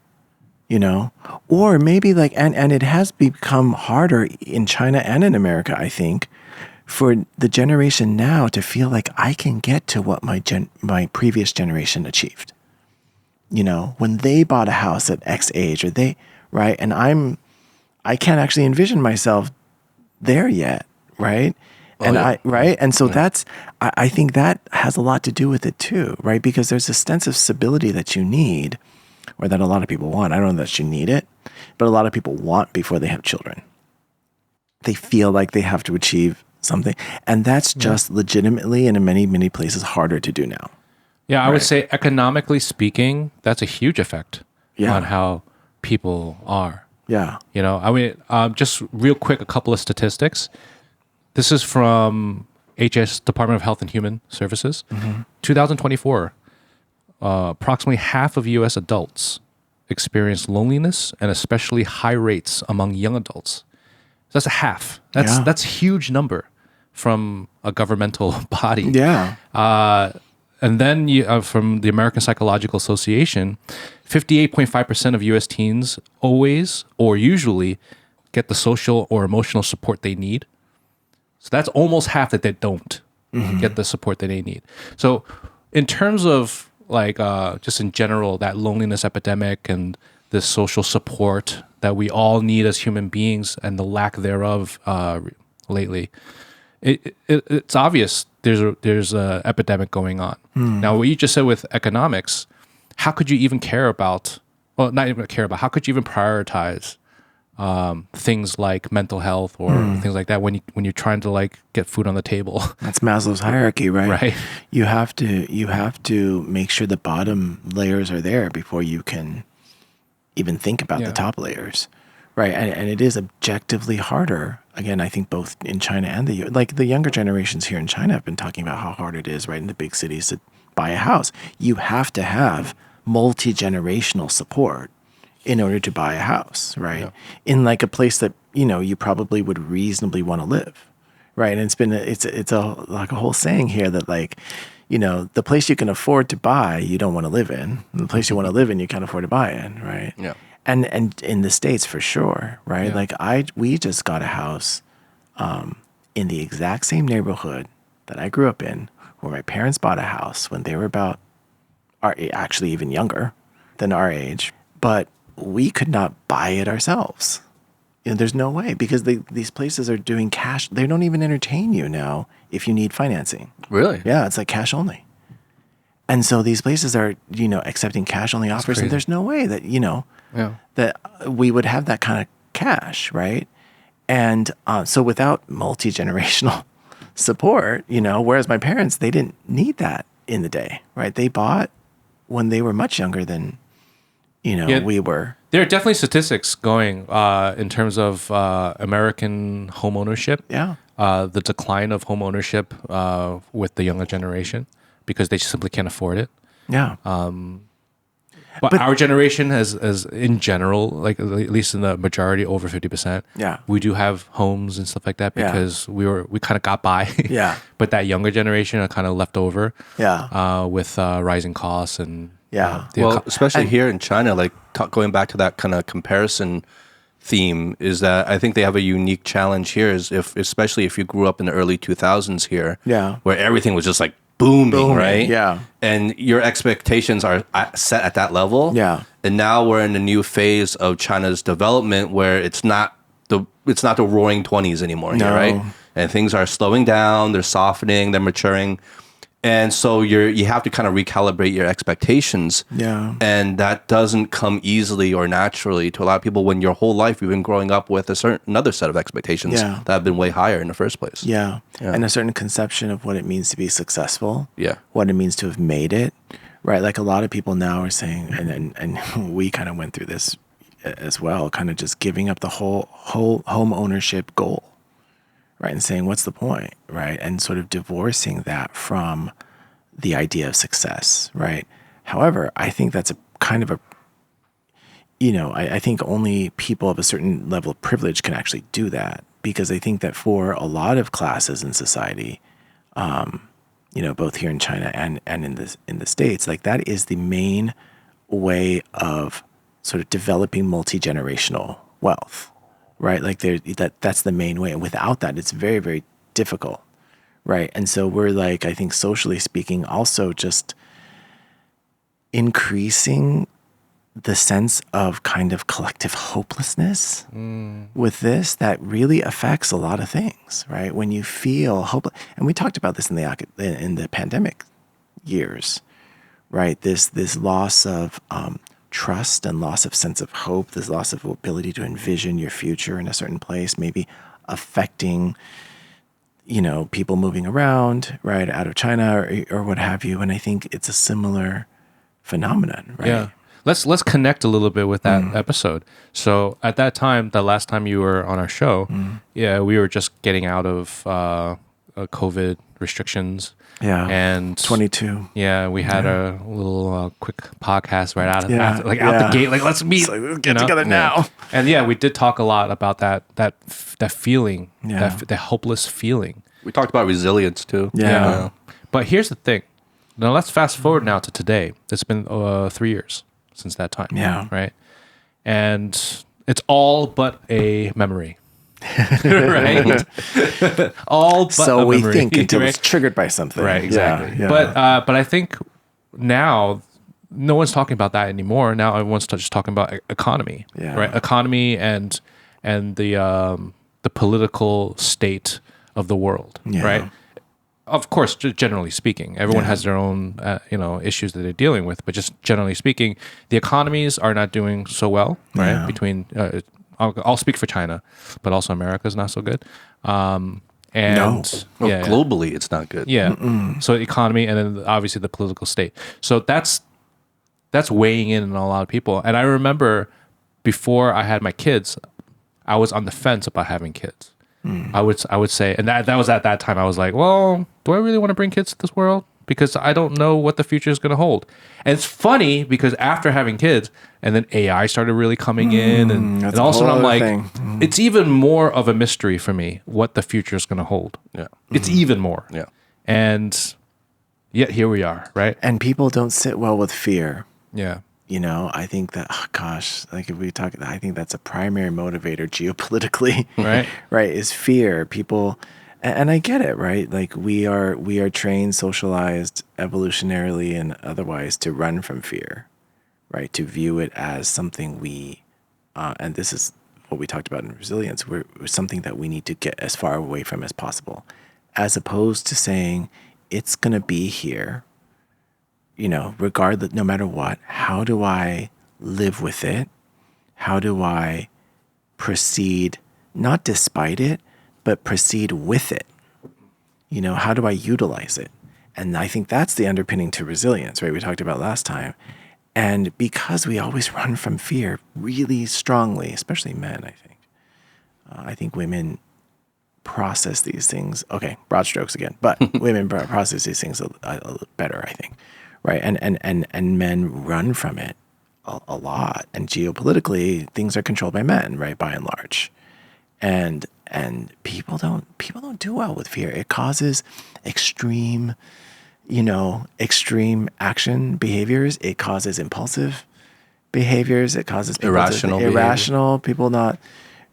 Or maybe and it has become harder in China and in America, I think, for the generation now to feel like I can get to what my previous generation achieved. When they bought a house at X age, right? And I can't actually envision myself there yet, right? And so I think that has a lot to do with it too, right? Because there's a sense of stability that you need, or that a lot of people want. I don't know that you need it, but a lot of people want before they have children. They feel like they have to achieve something. And that's just legitimately and in many, many places harder to do now. Yeah, I would say economically speaking, that's a huge effect on how people are. Yeah. Just real quick, a couple of statistics. This is from HS, Department of Health and Human Services. 2024, approximately half of U.S. adults experience loneliness, and especially high rates among young adults. So that's a half. That's a huge number from a governmental body. Yeah. And then from the American Psychological Association, 58.5% of U.S. teens always or usually get the social or emotional support they need. So that's almost half that they don't get the support that they need. So in terms of just in general, that loneliness epidemic and this social support that we all need as human beings and the lack thereof lately, it's obvious there's a epidemic going on. Now, what you just said with economics, how could you even care about, not even care about, how could you even prioritize things like mental health or things like that when you're trying to get food on the table? That's Maslow's hierarchy, right? Right. You have to make sure the bottom layers are there before you can even think about the top layers, right? And it is objectively harder. Again, I think both in China and the the younger generations here in China have been talking about how hard it is, right, in the big cities to buy a house. You have to have multi-generational support in order to buy a house, right? Yeah. In a place that, you probably would reasonably want to live, right? And it's a whole saying here that the place you can afford to buy, you don't want to live in. And the place you want to live in, you can't afford to buy in, right? Yeah. And in the States for sure, right? Yeah. We just got a house in the exact same neighborhood that I grew up in, where my parents bought a house when they were about actually even younger than our age, but we could not buy it ourselves. There's no way, because these places are doing cash. They don't even entertain you now if you need financing. Really? Yeah, it's cash only. And so these places are, accepting cash only offers, and crazy. there's no way that, Yeah. that we would have that kind of cash, right? And so without multi-generational support, whereas my parents, they didn't need that in the day, right? They bought when they were much younger than, we were. There are definitely statistics going in terms of American home ownership. Yeah. The decline of home ownership with the younger generation because they simply can't afford it. Yeah. But our generation has in general, like at least in the majority, over 50%. Yeah. We do have homes and stuff like that Yeah. because we kind of got by. Yeah. But that younger generation are kind of left over. Yeah. With rising costs and Yeah. Especially here in China, like going back to that kind of comparison theme, is that I think they have a unique challenge here. Especially if you grew up in the early 2000s here, Yeah. where everything was just like booming, right? Yeah. And your expectations are set at that level. Yeah. And now we're in a new phase of China's development where it's not the roaring 20s anymore here, No. right? And things are slowing down, they're softening, they're maturing. And so you have to kind of recalibrate your expectations. Yeah. And that doesn't come easily or naturally to a lot of people when your whole life you've been growing up with another set of expectations Yeah. that have been way higher in the first place. Yeah. Yeah. And a certain conception of what it means to be successful. Yeah. What it means to have made it. Right. Like a lot of people now are saying, and we kind of went through this as well, kind of just giving up the whole home ownership goal. Right. And saying, what's the point? Right. And sort of divorcing that from the idea of success. Right. However, I think that's a kind of a, I think only people of a certain level of privilege can actually do that, because I think that for a lot of classes in society, both here in China and in the States, like that is the main way of sort of developing multi-generational wealth. Right, like that's the main way, and without that, it's very, very difficult, right? And so we're like, I think socially speaking, also just increasing the sense of kind of collective hopelessness with this that really affects a lot of things, right? When you feel hopeless, and we talked about this in the pandemic years, right? This loss of trust and loss of sense of hope, this loss of ability to envision your future in a certain place, maybe affecting, people moving around, right, out of China or what have you. And I think it's a similar phenomenon, right? Yeah. Let's connect a little bit with that episode. So at that time, the last time you were on our show, we were just getting out of COVID restrictions. Yeah. And 22. Yeah, we had a little quick podcast right out of out the Yeah. gate. Like, let's meet. Let's get together now. And we did talk a lot about that feeling, Yeah. that hopeless feeling. We talked about resilience too. Yeah. But here's the thing. Now let's fast forward now to today. It's been 3 years since that time. Yeah. Right. And it's all but a memory. Right. All but So a we memory, think until right? it's triggered by something. Right, exactly. Yeah. But I think now no one's talking about that anymore. Now everyone's just talking about economy, Yeah. right? Economy and the political state of the world, Yeah. right? Of course, just generally speaking, everyone has their own issues that they're dealing with. But just generally speaking, the economies are not doing so well, right? Yeah. Between I'll speak for China, but also America's not so good. And Globally, it's not good. yeah. So the economy and then obviously the political state. So that's weighing in on a lot of people. And I remember before I had my kids, I was on the fence about having kids. I would say, and that was at that time, I was like, well, do I really want to bring kids to this world? Because I don't know what the future is going to hold. And it's funny because after having kids, and then AI started really coming in, and a also whole I'm other like, thing. it's even more of a mystery for me what the future is going to hold. Yeah. It's even more. Yeah. And yet here we are, right? And people don't sit well with fear. Yeah. I think that, like if we talk, I think that's a primary motivator geopolitically, Right. right, is fear. People, and I get it, right? Like we are trained, socialized, evolutionarily and otherwise to run from fear, right? To view it as something and this is what we talked about in resilience, we're something that we need to get as far away from as possible, as opposed to saying it's going to be here, regardless, no matter what, how do I live with it? How do I proceed, not despite it, but proceed with it? How do I utilize it? And I think that's the underpinning to resilience, right? We talked about last time. And because we always run from fear really strongly, especially men, I think women process these things. Okay, broad strokes again, but women process these things a little better, I think, right? And men run from it a lot. And geopolitically, things are controlled by men, right? By and large, and people don't do well with fear. It causes extreme action behaviors. It causes impulsive behaviors. It causes people irrational, people not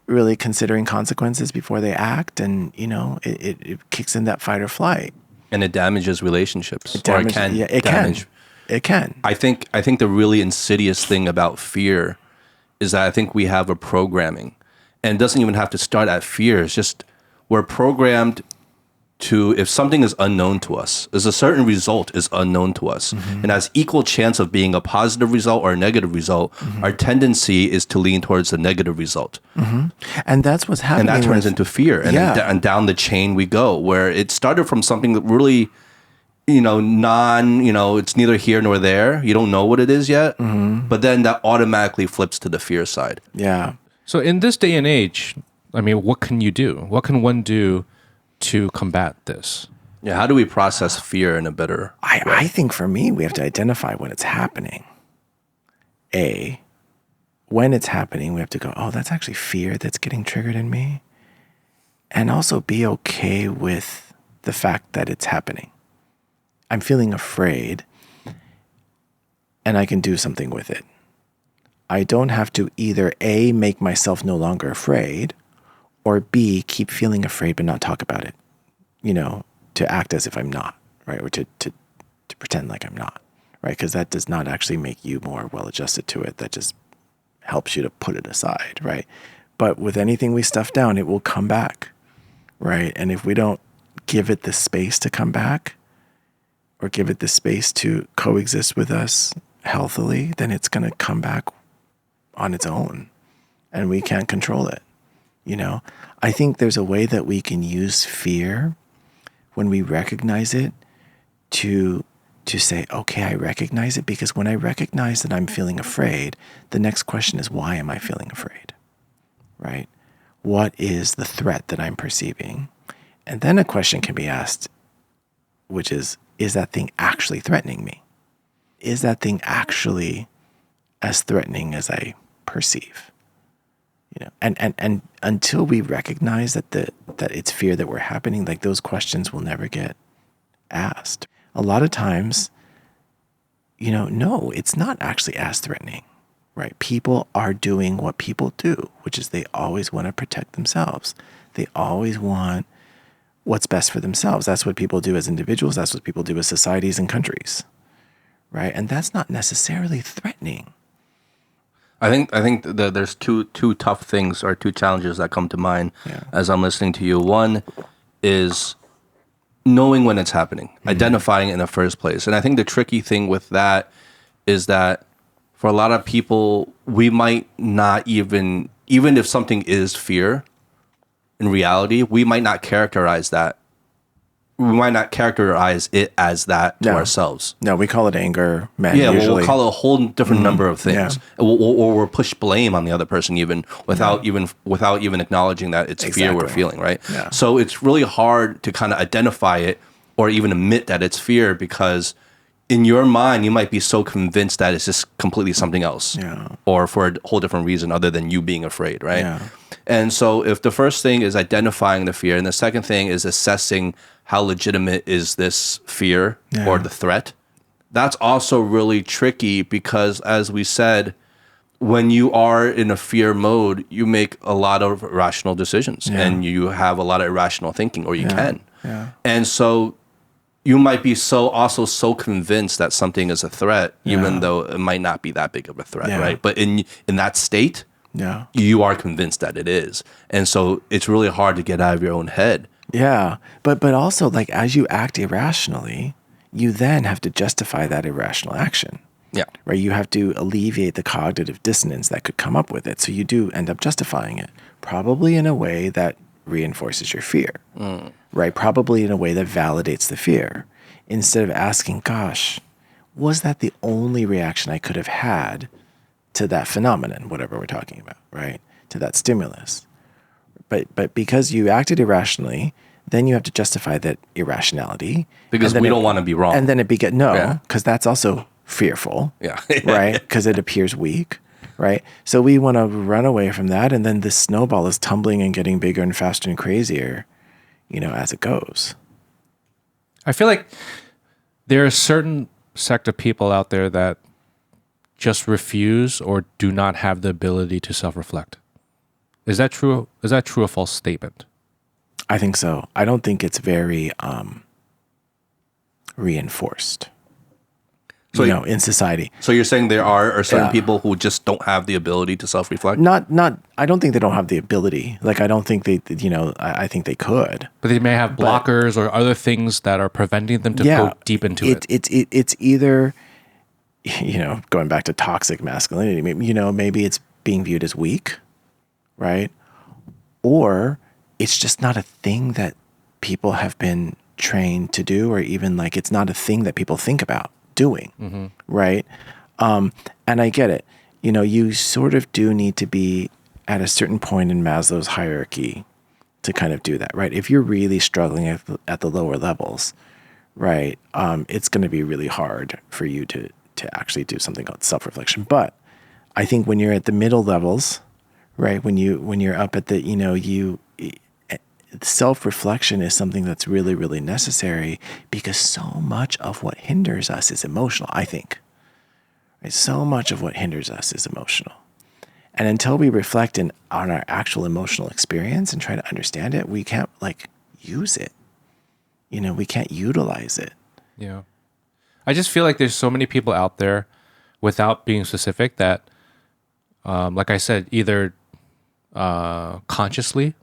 really considering consequences before they act. And, it kicks in that fight or flight. And it damages relationships. It can. I think the really insidious thing about fear is that I think we have a programming. And it doesn't even have to start at fear. It's just we're programmed to, if something is unknown to us, as a certain result is unknown to us, and has equal chance of being a positive result or a negative result, our tendency is to lean towards the negative result. And that's what's happening. And that turns into fear. And, and down the chain we go, where it started from something that really, it's neither here nor there. You don't know what it is yet. But then that automatically flips to the fear side. Yeah. So in this day and age, what can you do? What can one do to combat this? Yeah, how do we process fear in a better way? I think for me, we have to identify when it's happening. When it's happening, we have to go, oh, that's actually fear that's getting triggered in me. And also be okay with the fact that it's happening. I'm feeling afraid, and I can do something with it. I don't have to either A, make myself no longer afraid, or B, keep feeling afraid but not talk about it, to act as if I'm not, right? Or to pretend like I'm not, right? Because that does not actually make you more well-adjusted to it. That just helps you to put it aside, right? But with anything we stuff down, it will come back, right? And if we don't give it the space to come back, or give it the space to coexist with us healthily, then it's going to come back on its own, and we can't control it. I think there's a way that we can use fear when we recognize it to say, okay, I recognize it, because when I recognize that I'm feeling afraid, the next question is, why am I feeling afraid? Right? What is the threat that I'm perceiving? And then a question can be asked, which is that thing actually threatening me? Is that thing actually as threatening as I perceive? And until we recognize that it's fear that we're happening, like, those questions will never get asked. A lot of times, no, it's not actually as threatening, right? People are doing what people do, which is they always want to protect themselves. They always want what's best for themselves. That's what people do as individuals. That's what people do as societies and countries, right? And that's not necessarily threatening. I think that there's two tough things, or two challenges that come to mind as I'm listening to you. One is knowing when it's happening, identifying it in the first place. And I think the tricky thing with that is that for a lot of people, we might not even if something is fear, in reality, we might not characterize that. We might not characterize it as that to ourselves. No, we call it anger, men, usually. Usually. We'll call it a whole different number of things. Yeah. Or we'll push blame on the other person without even acknowledging that it's fear we're feeling, right? Yeah. So it's really hard to kind of identify it or even admit that it's fear, because in your mind, you might be so convinced that it's just completely something else, or for a whole different reason other than you being afraid, right? Yeah. And so if the first thing is identifying the fear, and the second thing is assessing how legitimate is this fear or the threat, that's also really tricky, because as we said, when you are in a fear mode, you make a lot of irrational decisions and you have a lot of irrational thinking, or you can. Yeah. And so you might be so convinced that something is a threat, even though it might not be that big of a threat, right? But in that state, you are convinced that it is. And so it's really hard to get out of your own head. Yeah. But also, like, as you act irrationally, you then have to justify that irrational action. Yeah. Right? You have to alleviate the cognitive dissonance that could come up with it. So you do end up justifying it, probably in a way that reinforces your fear, right? Probably in a way that validates the fear, instead of asking, gosh, was that the only reaction I could have had to that phenomenon, whatever we're talking about, right? To that stimulus. But because you acted irrationally, then you have to justify that irrationality. Because we don't want to be wrong. And then it because that's also fearful, Yeah. right? Because it appears weak, right? So we want to run away from that, and then the snowball is tumbling and getting bigger and faster and crazier, as it goes. I feel like there are a certain sect of people out there that just refuse or do not have the ability to self-reflect. Is that true? Is that true? A false statement? I think so. I don't think it's very reinforced. So in society. So you're saying there are certain people who just don't have the ability to self-reflect? Not. I don't think they don't have the ability. Like, I don't think they. I think they could. But they may have blockers or other things that are preventing them to go deep into it. It's either, going back to toxic masculinity. Maybe it's being viewed as weak, right? Or it's just not a thing that people have been trained to do, or even like it's not a thing that people think about doing, right? And I get it. You sort of do need to be at a certain point in Maslow's hierarchy to kind of do that, right? If you're really struggling at the lower levels, right, it's going to be really hard for you to actually do something called self-reflection. But I think when you're at the middle levels, right, when you're up at the, self-reflection is something that's really, really necessary, because so much of what hinders us is emotional, I think. Right? So much of what hinders us is emotional. And until we reflect on our actual emotional experience and try to understand it, we can't use it. We can't utilize it. Yeah. I just feel like there's so many people out there, without being specific, that, like I said, either consciously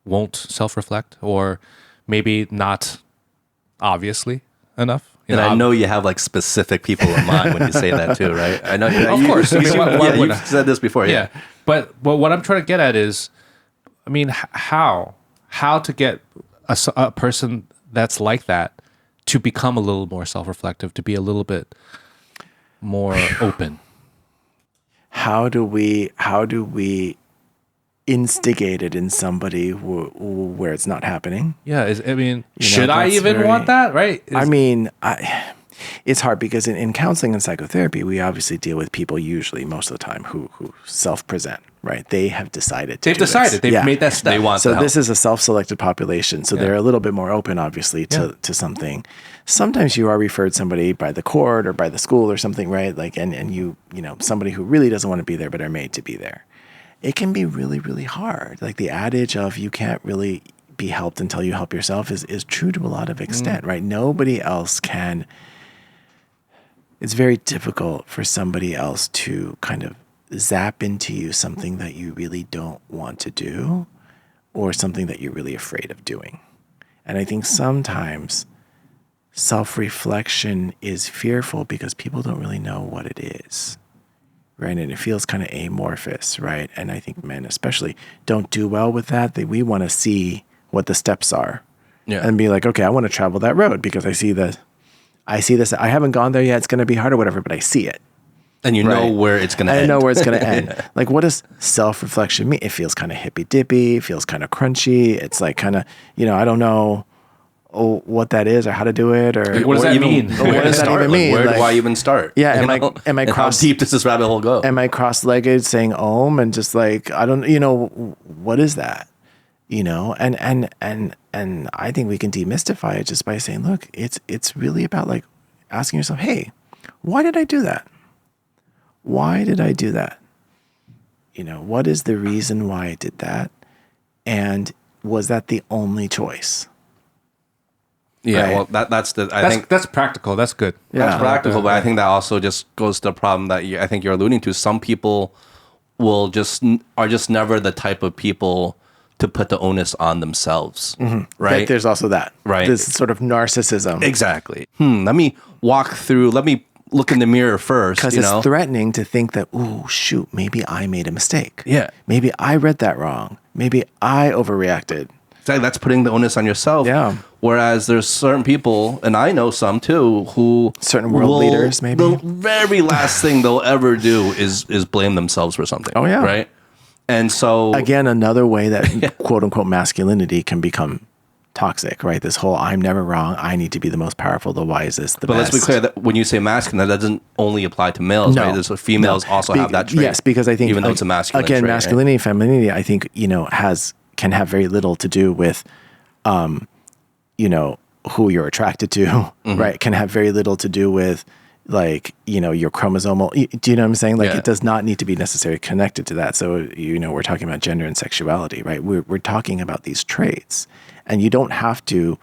won't self-reflect, or maybe not obviously enough. And I know you have specific people in mind when you say that too, right? I know. Of course. You've said this before. Yeah. But what I'm trying to get at is, how to get a person that's like that to become a little more self-reflective, to be a little bit more open. How do we instigate it in somebody where it's not happening? Yeah, should I even want that? Right? It's hard, because in counseling and psychotherapy, we obviously deal with people usually most of the time who self-present, right? They have decided to They've made that step. They want so the help. This is a self-selected population, so they're a little bit more open, obviously, to something. Sometimes you are referred somebody by the court or by the school or something, right? And you somebody who really doesn't want to be there but are made to be there. It can be really, really hard. Like the adage of you can't really be helped until you help yourself is true to a lot of extent, right? Nobody else can. It's very difficult for somebody else to kind of zap into you something that you really don't want to do, or something that you're really afraid of doing. And I think sometimes self-reflection is fearful because people don't really know what it is. Right. And it feels kind of amorphous, right? And I think men especially don't do well with that. We want to see what the steps are, and be like, okay, I want to travel that road because I see this. I haven't gone there yet. It's going to be hard or whatever, but I see it. And you know where it's going to end. I know where it's going to end. Like, what does self-reflection mean? It feels kind of hippy-dippy. It feels kind of crunchy. It's like kind of, I don't know what that is or how to do it, or what does that mean? What does that even mean? Where do I even start? Yeah, am I cross? How deep does this rabbit hole go? Am I cross-legged saying Om and just like I don't, what is that? And I think we can demystify it just by saying, look, it's really about like asking yourself, hey, why did I do that? Why did I do that? What is the reason why I did that? And was that the only choice? Yeah, right? well, I think that's practical. That's good. Yeah. That's practical, but I think that also just goes to the problem that I think you're alluding to. Some people are just never the type of people to put the onus on themselves, right? There's also that. Right. This sort of narcissism. Exactly. Let me look in the mirror first. Because it's threatening to think that, oh, shoot, maybe I made a mistake. Yeah. Maybe I read that wrong. Maybe I overreacted. Exactly. That's putting the onus on yourself. Yeah. Whereas there's certain people, and I know some too, who certain world leaders, maybe the very last thing they'll ever do is blame themselves for something. Oh yeah. Right. And so again, another way that quote unquote masculinity can become toxic, right? This whole I'm never wrong. I need to be the most powerful, the wisest, the best. But let's be clear that when you say masculine, that doesn't only apply to males, right? There's females also have that trait. Yes, because I think even though it's a masculine again, trait, masculinity, right? Femininity, I think, can have very little to do with who you're attracted to, right? Can have very little to do with like, your chromosomal, do you know what I'm saying? Like it does not need to be necessarily connected to that. So, we're talking about gender and sexuality, right? We're talking about these traits, and you don't have to,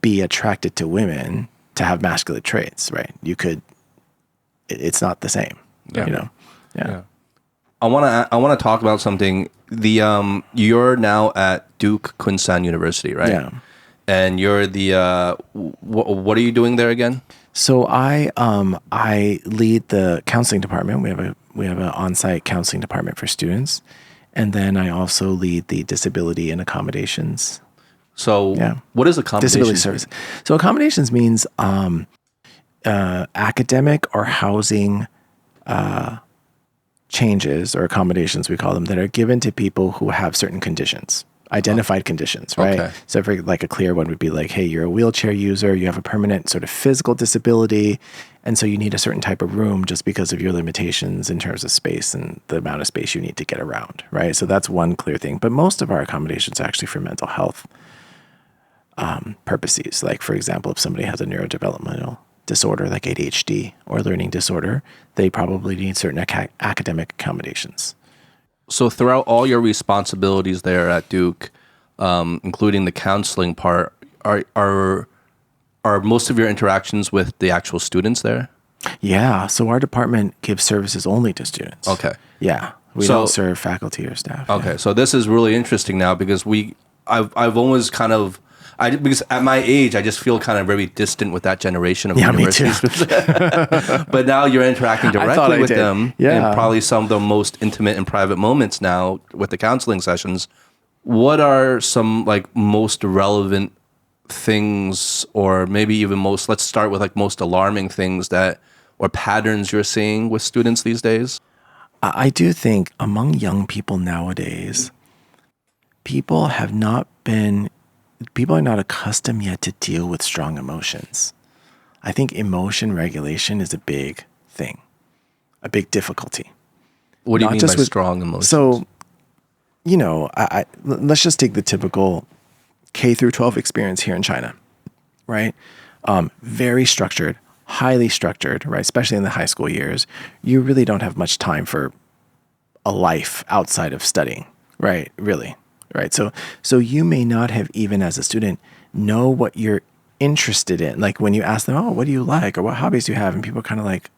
be attracted to women to have masculine traits, right? You could, it's not the same, Yeah. I want to talk about something. You're now at Duke Kunsan University, right? Yeah. And you're the what are you doing there again? So I lead the counseling department. We have an on-site counseling department for students, and then I also lead the disability and accommodations. So what is accommodations? Disability service. So accommodations means academic or housing changes or accommodations, we call them, that are given to people who have certain conditions. Identified conditions, right? Okay. So for like a clear one would be like, hey, you're a wheelchair user, you have a permanent sort of physical disability, and so you need a certain type of room just because of your limitations in terms of space and the amount of space you need to get around, right? So that's one clear thing. But most of our accommodations are actually for mental health purposes. Like, for example, if somebody has a neurodevelopmental disorder like ADHD or learning disorder, they probably need certain academic accommodations. So throughout all your responsibilities there at Duke, including the counseling part, are most of your interactions with the actual students there? Yeah. So our department gives services only to students. Okay. Yeah. We don't serve faculty or staff. Okay. Yeah. So this is really interesting now because I've always kind of, because at my age, I just feel kind of very distant with that generation of universities. Me too. But now you're interacting directly with them in probably some of the most intimate and private moments now with the counseling sessions. What are some like most relevant things, or maybe even let's start with like most alarming things or patterns you're seeing with students these days? I do think among young people nowadays, people are not accustomed yet to deal with strong emotions. I think emotion regulation is a big thing, a big difficulty. What do you mean by strong emotions? So, let's just take the typical K through 12 experience here in China, right? Very structured, highly structured, right? Especially in the high school years. You really don't have much time for a life outside of studying, right? Really. Right. So you may not have, even as a student, know what you're interested in. Like when you ask them, oh, what do you like? Or what hobbies do you have? And people are kind of like,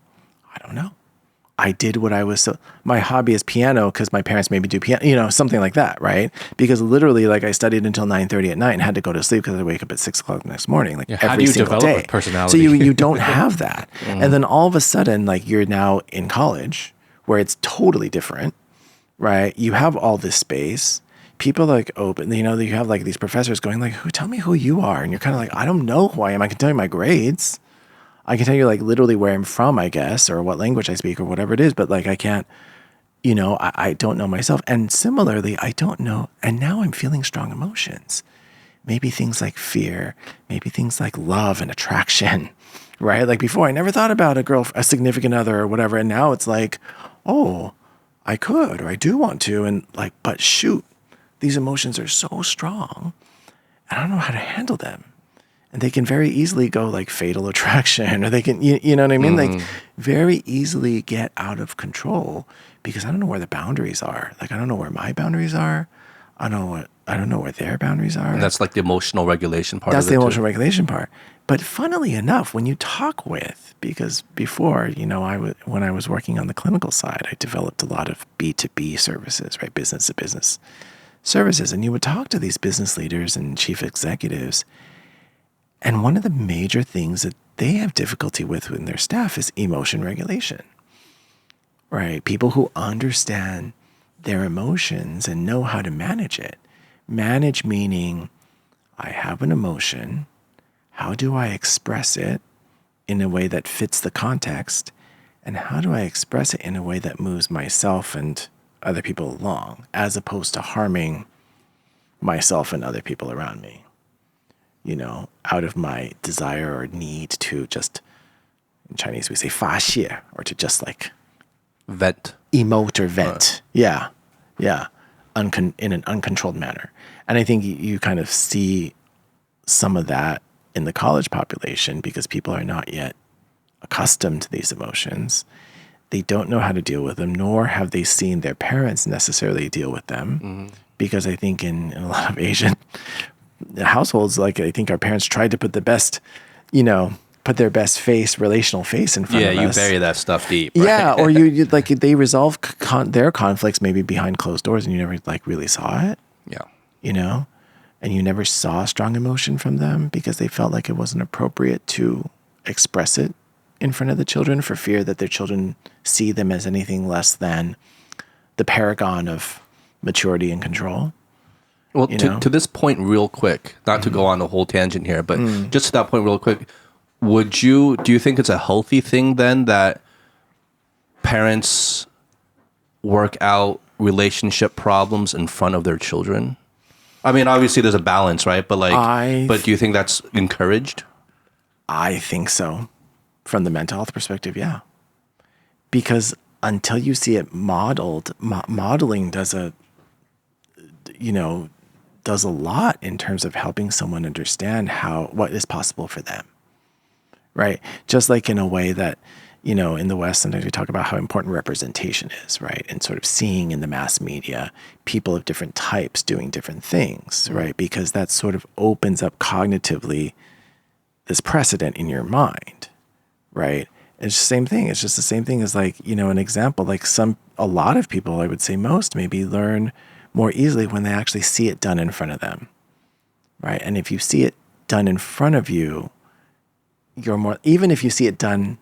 I don't know. I did what I was, my hobby is piano because my parents made me do piano, something like that. Right. Because literally like I studied until 9:30 at night and had to go to sleep because I wake up at 6 o'clock the next morning. Like how do you develop day. a personality? So you don't have that. And then all of a sudden, like you're now in college where it's totally different. Right. You have all this space. People like open, you have like these professors going like, tell me who you are. And you're kind of like, I don't know who I am. I can tell you my grades. I can tell you like literally where I'm from, I guess, or what language I speak or whatever it is. But like, I can't, I don't know myself. And similarly, I don't know. And now I'm feeling strong emotions. Maybe things like fear, maybe things like love and attraction, right? Like before I never thought about a significant other or whatever. And now it's like, oh, I could, or I do want to. And like, but shoot. These emotions are so strong, and I don't know how to handle them. And they can very easily go like fatal attraction, or they can, you know what I mean? Like very easily get out of control because I don't know where the boundaries are. Like, I don't know where my boundaries are. I don't know where their boundaries are. And that's like the emotional regulation part. That's the emotional regulation part. But funnily enough, when you talk because before, when I was working on the clinical side, I developed a lot of B2B services, right? Business to business services, and you would talk to these business leaders and chief executives. And one of the major things that they have difficulty with in their staff is emotion regulation, right? People who understand their emotions and know how to manage it. Manage meaning, I have an emotion. How do I express it in a way that fits the context? And how do I express it in a way that moves myself and other people along, as opposed to harming myself and other people around me, out of my desire or need to just, in Chinese we say 发泄, or to just like vent, emote or vent. Yeah. In an uncontrolled manner. And I think you kind of see some of that in the college population because people are not yet accustomed to these emotions. They don't know how to deal with them, nor have they seen their parents necessarily deal with them. Because I think in a lot of Asian households, like I think our parents tried to put the best, put their best relational face in front of us. Yeah, you bury that stuff deep. Right? Yeah, or you like they resolve their conflicts maybe behind closed doors, and you never like really saw it. Yeah, and you never saw strong emotion from them because they felt like it wasn't appropriate to express it in front of the children for fear that their children see them as anything less than the paragon of maturity and control. Well, to this point real quick, not to go on a whole tangent here, but just to that point real quick, do you think it's a healthy thing then that parents work out relationship problems in front of their children? I mean, obviously there's a balance, right? But but do you think that's encouraged? I think so. From the mental health perspective, yeah. Because until you see it modeled, modeling does a lot in terms of helping someone understand what is possible for them, right? Just like in a way that, in the West, sometimes we talk about how important representation is, right? And sort of seeing in the mass media people of different types doing different things, right? Because that sort of opens up cognitively this precedent in your mind, right? It's the same thing. It's just the same thing as like, an example, like a lot of people, I would say most maybe learn more easily when they actually see it done in front of them, right? And if you see it done in front of you, you're more, even if you see it done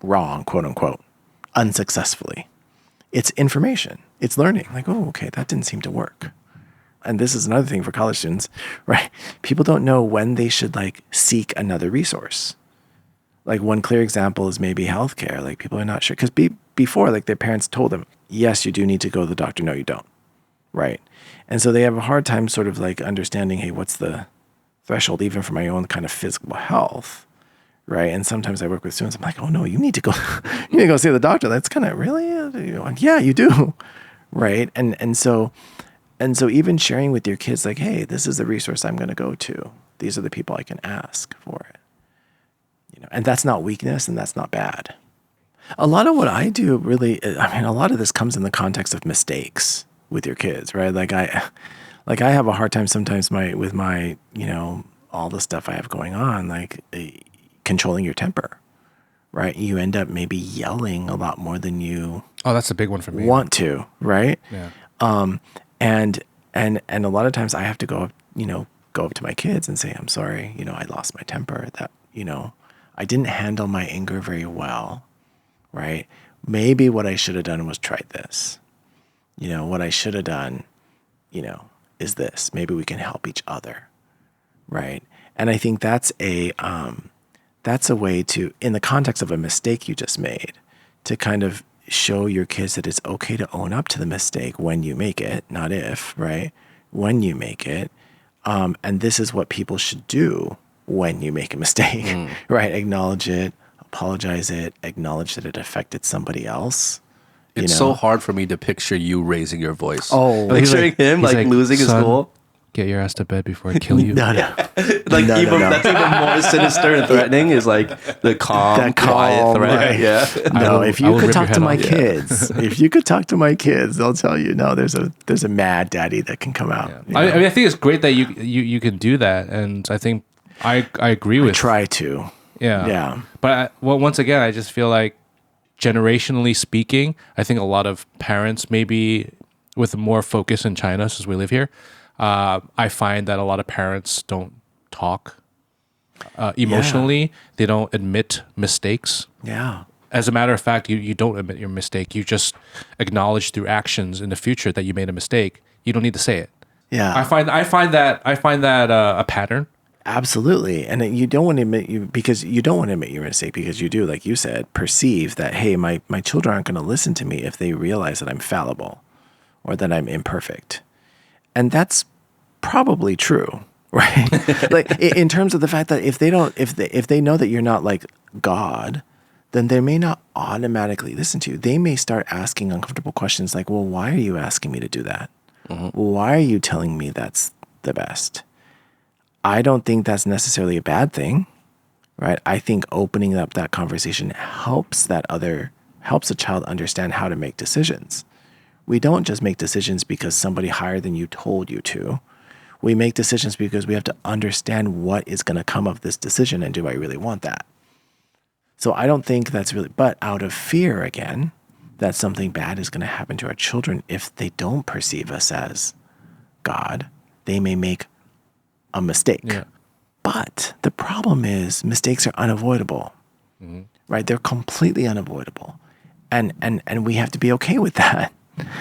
wrong, quote unquote, unsuccessfully, it's information, it's learning. Like, oh, okay, that didn't seem to work. And this is another thing for college students, right? People don't know when they should like seek another resource. Like one clear example is maybe healthcare. Like people are not sure because before, like their parents told them, yes, you do need to go to the doctor. No, you don't. Right. And so they have a hard time sort of like understanding, hey, what's the threshold even for my own kind of physical health? Right. And sometimes I work with students. I'm like, oh no, you need to go see the doctor. That's kind of really, yeah, you do. Right. And so even sharing with your kids, like, hey, this is the resource I'm going to go to. These are the people I can ask for it. And that's not weakness and that's not bad. A lot of what I do really, a lot of this comes in the context of mistakes with your kids, right? Like I have a hard time sometimes with my, all the stuff I have going on, like controlling your temper, right? You end up maybe yelling a lot more than you. Oh, that's a big one for me. Want to, right? Yeah. And a lot of times I have to go up to my kids and say, I'm sorry, I lost my temper, that, I didn't handle my anger very well, right? Maybe what I should have done was tried this. What I should have done, is this. Maybe we can help each other, right? And I think that's a way to, in the context of a mistake you just made, to kind of show your kids that it's okay to own up to the mistake when you make it, not if, right? When you make it. And this is what people should do when you make a mistake, right? Acknowledge it, apologize it, acknowledge that it affected somebody else. It's so hard for me to picture you raising your voice. Oh, picturing him like losing his cool. Get your ass to bed before I kill you. No. That's even more sinister and threatening is like the calm, quiet threat. Right. Yeah. No, if you could talk to my kids, they'll tell you, no, there's a mad daddy that can come out. Yeah. I think it's great that you can do that, and I think I agree with. Try to. Yeah. But once again, I just feel like generationally speaking, I think a lot of parents maybe with more focus in China since we live here, I find that a lot of parents don't talk emotionally. They don't admit mistakes. Yeah. As a matter of fact, you don't admit your mistake. You just acknowledge through actions in the future that you made a mistake. You don't need to say it. Yeah. I find that a pattern. Absolutely. And you don't want to admit your mistake because you do, like you said, perceive that, hey, my children aren't going to listen to me if they realize that I'm fallible or that I'm imperfect. And that's probably true, right? Like in terms of the fact that if they know that you're not like God, then they may not automatically listen to you. They may start asking uncomfortable questions like, well, why are you asking me to do that? Mm-hmm. Why are you telling me that's the best? I don't think that's necessarily a bad thing, right? I think opening up that conversation helps a child understand how to make decisions. We don't just make decisions because somebody higher than you told you to. We make decisions because we have to understand what is going to come of this decision and do I really want that? So I don't think that's really, but out of fear again, that something bad is going to happen to our children if they don't perceive us as God, they may make a mistake. Yeah. But the problem is mistakes are unavoidable, right? They're completely unavoidable. And we have to be okay with that.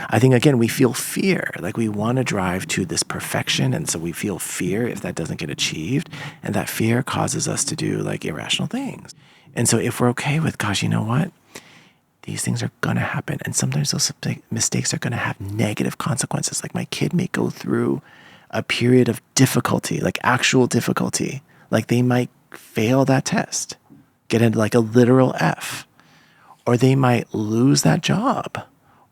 I think, again, we feel fear, like we want to drive to this perfection. And so we feel fear if that doesn't get achieved. And that fear causes us to do like irrational things. And so if we're okay with, gosh, you know what? These things are going to happen. And sometimes those mistakes are going to have negative consequences. Like my kid may go through a period of difficulty, like actual difficulty. Like they might fail that test, get into like a literal F, or they might lose that job,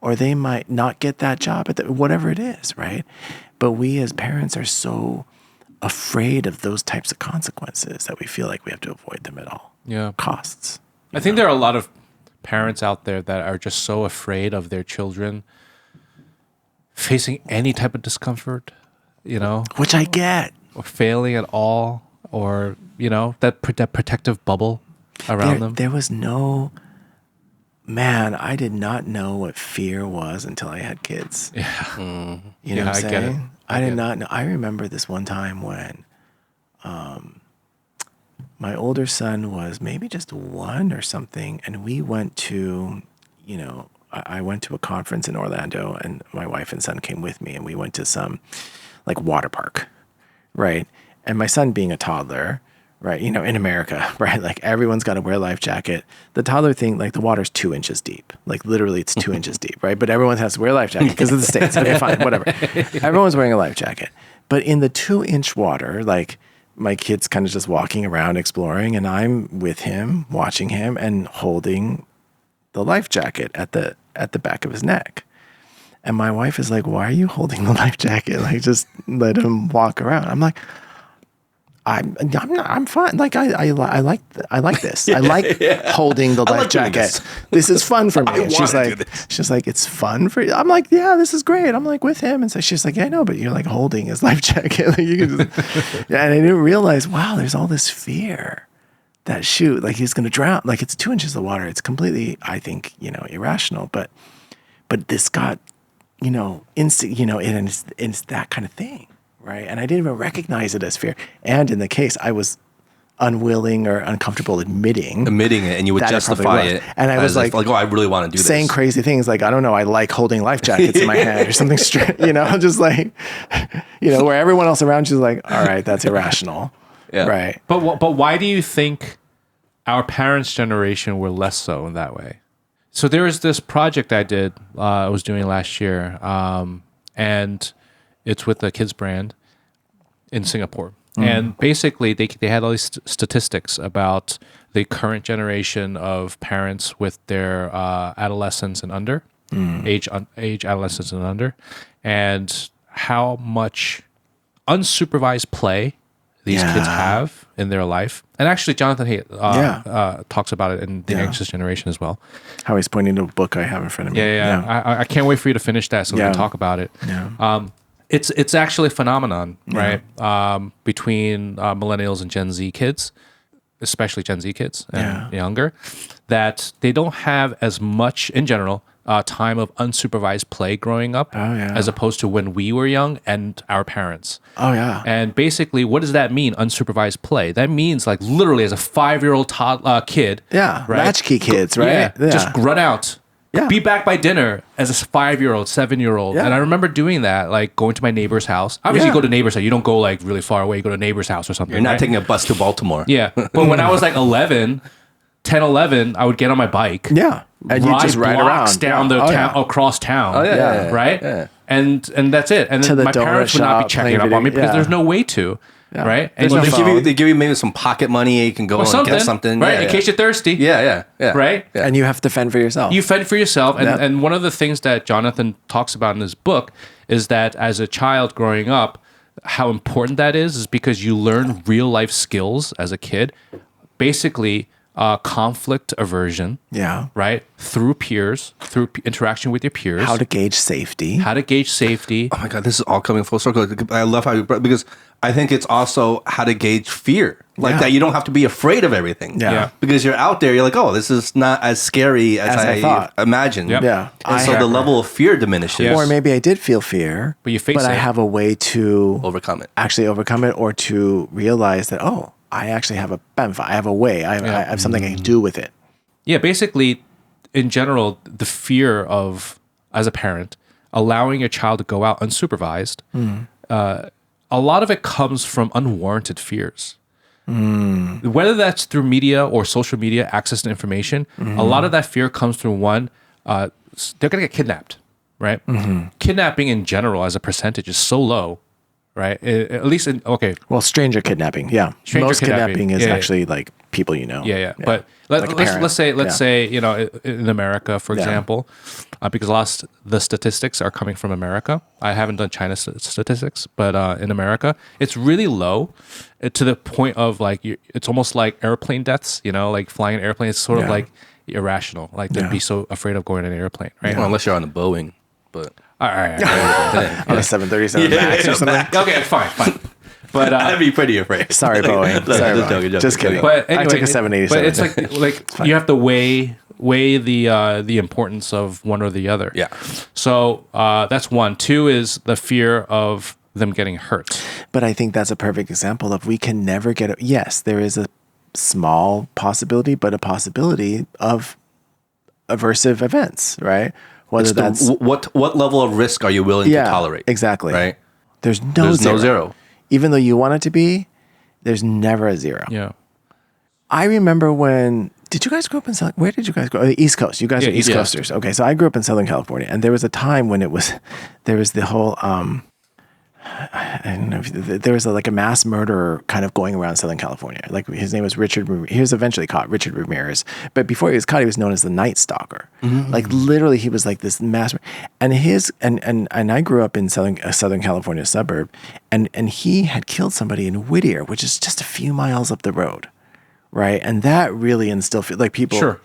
or they might not get that job at whatever it is, right? But we as parents are so afraid of those types of consequences that we feel like we have to avoid them at all costs. I think there are a lot of parents out there that are just so afraid of their children facing any type of discomfort, which I get, or failing at all, or that protective bubble around them. There was no, man, I did not know what fear was until I had kids. Yeah. You know what I'm saying? I get it. I did not know. I remember this one time when my older son was maybe just 1 or something, and we went to, I went to a conference in Orlando, and my wife and son came with me, and we went to some like water park, right? And my son being a toddler, right? In America, right? Like everyone's got to wear a life jacket. The toddler thing, like the water's 2 inches deep, like literally it's 2 inches deep, right? But everyone has to wear a life jacket because of the States. Okay, fine, whatever. Everyone's wearing a life jacket. But in the 2-inch water, like my kid's kind of just walking around exploring, and I'm with him, watching him and holding the life jacket at the back of his neck. And my wife is like, "Why are you holding the life jacket? Like, just let him walk around." I'm like, I'm fine. Like I like this. I like holding the life jacket. This is fun for me. And she's like, it's fun for you. I'm like, yeah, this is great. I'm like with him. And so she's like, yeah, I know, but you're like holding his life jacket. Like you can just, and I didn't realize, wow, there's all this fear that like he's going to drown. Like it's 2 inches of water. It's completely, I think, irrational, but this got, it's that kind of thing. Right. And I didn't even recognize it as fear. And in the case, I was unwilling or uncomfortable admitting it, and you would justify it. And I was like, oh, I really want to do this. Saying crazy things like, I don't know, I like holding life jackets in my hand or something straight, just like, where everyone else around you is like, all right, that's irrational. Yeah. Right. But why do you think our parents' generation were less so in that way? So there was this project I was doing last year, and it's with the kids brand in Singapore. And basically they had all these statistics about the current generation of parents with their adolescents and under, age adolescents and under, and how much unsupervised play these kids have in their life. And actually Jonathan Haidt talks about it in The Anxious Generation as well. How he's pointing to a book I have in front of me. I can't wait for you to finish that so we can talk about it. It's actually a phenomenon, right? Between millennials and Gen Z kids, especially Gen Z kids and younger, that they don't have as much, in general, time of unsupervised play growing up, as opposed to when we were young and our parents. Oh yeah. And basically, what does that mean? Unsupervised play. That means like literally as a 5-year-old kid. Yeah. Right? Latchkey kids, right? Yeah. Just run out. Yeah. Be back by dinner as a 5-year-old, 7-year-old. Yeah. And I remember doing that, like going to my neighbor's house. Obviously, you go to neighbor's house. You don't go like really far away. You go to neighbor's house or something. You're not right? taking a bus to Baltimore. Yeah. But when I was like 11, I would get on my bike. Yeah. And you just ride blocks around down the town, across town. Oh, yeah. Right? Yeah. And that's it. And To then the my parents donut would not be shop, checking playing up on me video- because yeah. there's no way to. Right? And There's no phone. They give you maybe some pocket money. You can go and get something. Right? Yeah, In case you're thirsty. Yeah. Right? Yeah. And you have to fend for yourself. You fend for yourself. And, Yeah. and one of the things that Jonathan talks about in his book is that as a child growing up, how important that is because you learn real life skills as a kid. Basically, conflict aversion. Yeah. Right? Through peers, through interaction with your peers. How to gauge safety. How to gauge safety. Oh my God, this is all coming full circle. I love how you brought, because I think it's also how to gauge fear. Like that you don't have to be afraid of everything. Yeah. Because you're out there, you're like, oh, this is not as scary as I thought. imagined. Yep. Yeah. And so the level of fear diminishes. Yes. Or maybe I did feel fear, But you face I it. have a way to Overcome it. actually overcome it, or to realize that, oh, I actually have a banfa, I have a way, I have something I can do with it. Yeah, basically, in general, the fear of, as a parent, allowing your child to go out unsupervised, a lot of it comes from unwarranted fears. Whether that's through media or social media access to information, a lot of that fear comes through one, they're going to get kidnapped, right? Kidnapping in general as a percentage is so low, right? At least in, okay. Well, stranger kidnapping, yeah. Stranger Most kidnapping, is yeah. actually like people you know. Yeah. But let's say you know, in America, for example, because a lot of the statistics are coming from America. I haven't done China statistics, but in America, it's really low to the point of like it's almost like airplane deaths. You know, like flying an airplane. It's sort of like irrational. Like they'd be so afraid of going in an airplane, right? Well, unless you're on the Boeing, but All right. On a 737 Max or something. Okay, fine. But I'd be pretty afraid. Sorry, Boeing. Sorry, just Boeing. joking. Just kidding. But anyway, I took a 787. But it's like you have to weigh the importance of one or the other. Yeah. So that's one. Two is the fear of them getting hurt. But I think that's a perfect example of we can never get. Yes, there is a small possibility, but a possibility of aversive events, right? Whether that's what level of risk are you willing to tolerate? Exactly. Right. There's no zero. Even though you want it to be, there's never a zero. Yeah. I remember when. Did you guys grow up in where did you guys go? The East Coast. You guys are East Coasters. Okay, so I grew up in Southern California, and there was a time when there was the whole I don't know if there was like a mass murderer kind of going around Southern California. Like his name was Richard. He was eventually caught, Richard Ramirez. But before he was caught, he was known as the Night Stalker. Like literally, he was like this mass. And I grew up in a Southern California suburb, and he had killed somebody in Whittier, which is just a few miles up the road, right? And that really instilled like people.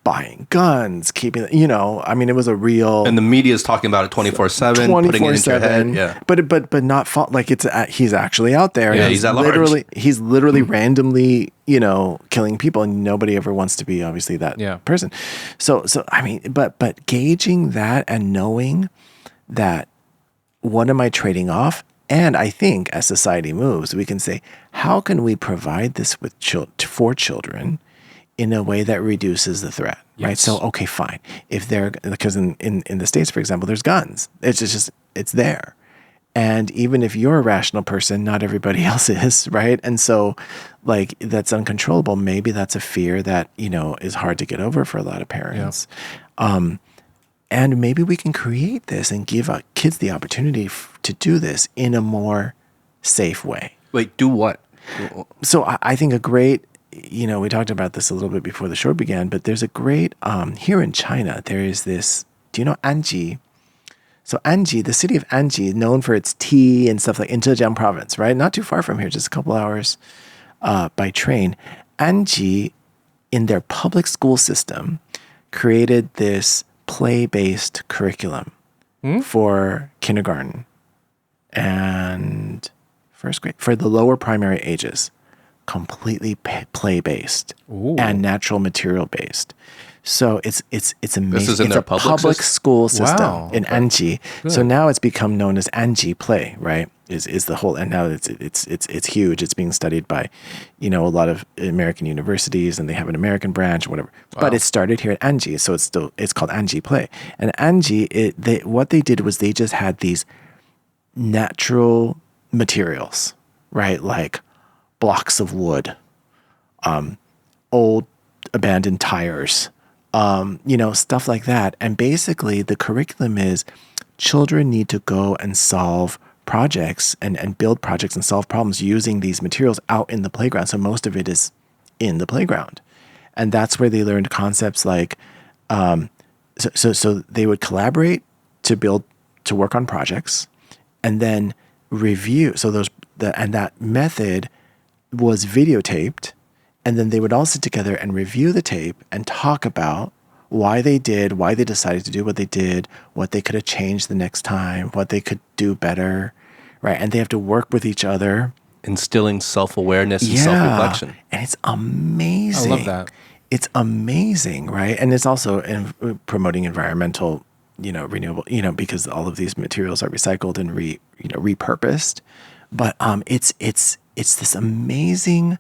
Buying guns, keeping, I mean, it was a real. And the media is talking about it 24/7, putting it into your head. Yeah. But not fault. Like he's actually out there. Yeah, he's at large. He's literally randomly, killing people, and nobody ever wants to be obviously that person. So I mean, but gauging that and knowing that, what am I trading off? And I think as society moves, we can say, how can we provide this with for children in a way that reduces the threat, right? So, okay, fine. If because in the States, for example, there's guns. It's there. And even if you're a rational person, not everybody else is, right? And so, like, that's uncontrollable. Maybe that's a fear that, is hard to get over for a lot of parents. Yeah. And maybe we can create this and give kids the opportunity to do this in a more safe way. Wait, do what? So I think a great, we talked about this a little bit before the show began, but there's a great, here in China, there is this, do you know Anji? So Anji, the city of Anji, known for its tea and stuff like in Zhejiang province, right? Not too far from here, just a couple hours by train. Anji, in their public school system, created this play-based curriculum for kindergarten and first grade, for the lower primary ages. Completely play-based and natural material-based. So it's amazing. This is in it's their a public school system Wow, in okay. Anji. Good. So now it's become known as Anji Play, right? Is the whole, and now it's huge. It's being studied by, a lot of American universities, and they have an American branch or whatever. But it started here at Anji, so it's called Anji Play. And Anji, what they did was they just had these natural materials, right? Like blocks of wood, old abandoned tires, stuff like that. And basically the curriculum is children need to go and solve projects and build projects and solve problems using these materials out in the playground. So most of it is in the playground. And that's where they learned concepts like, so they would collaborate to work on projects and then review. So that method was videotaped. And then they would all sit together and review the tape and talk about why they decided to do what they did, what they could have changed the next time, what they could do better, right? And they have to work with each other. Instilling self-awareness and self-reflection. And it's amazing. I love that. It's amazing, right? And it's also promoting environmental, renewable, because all of these materials are recycled and repurposed. But it's this amazing.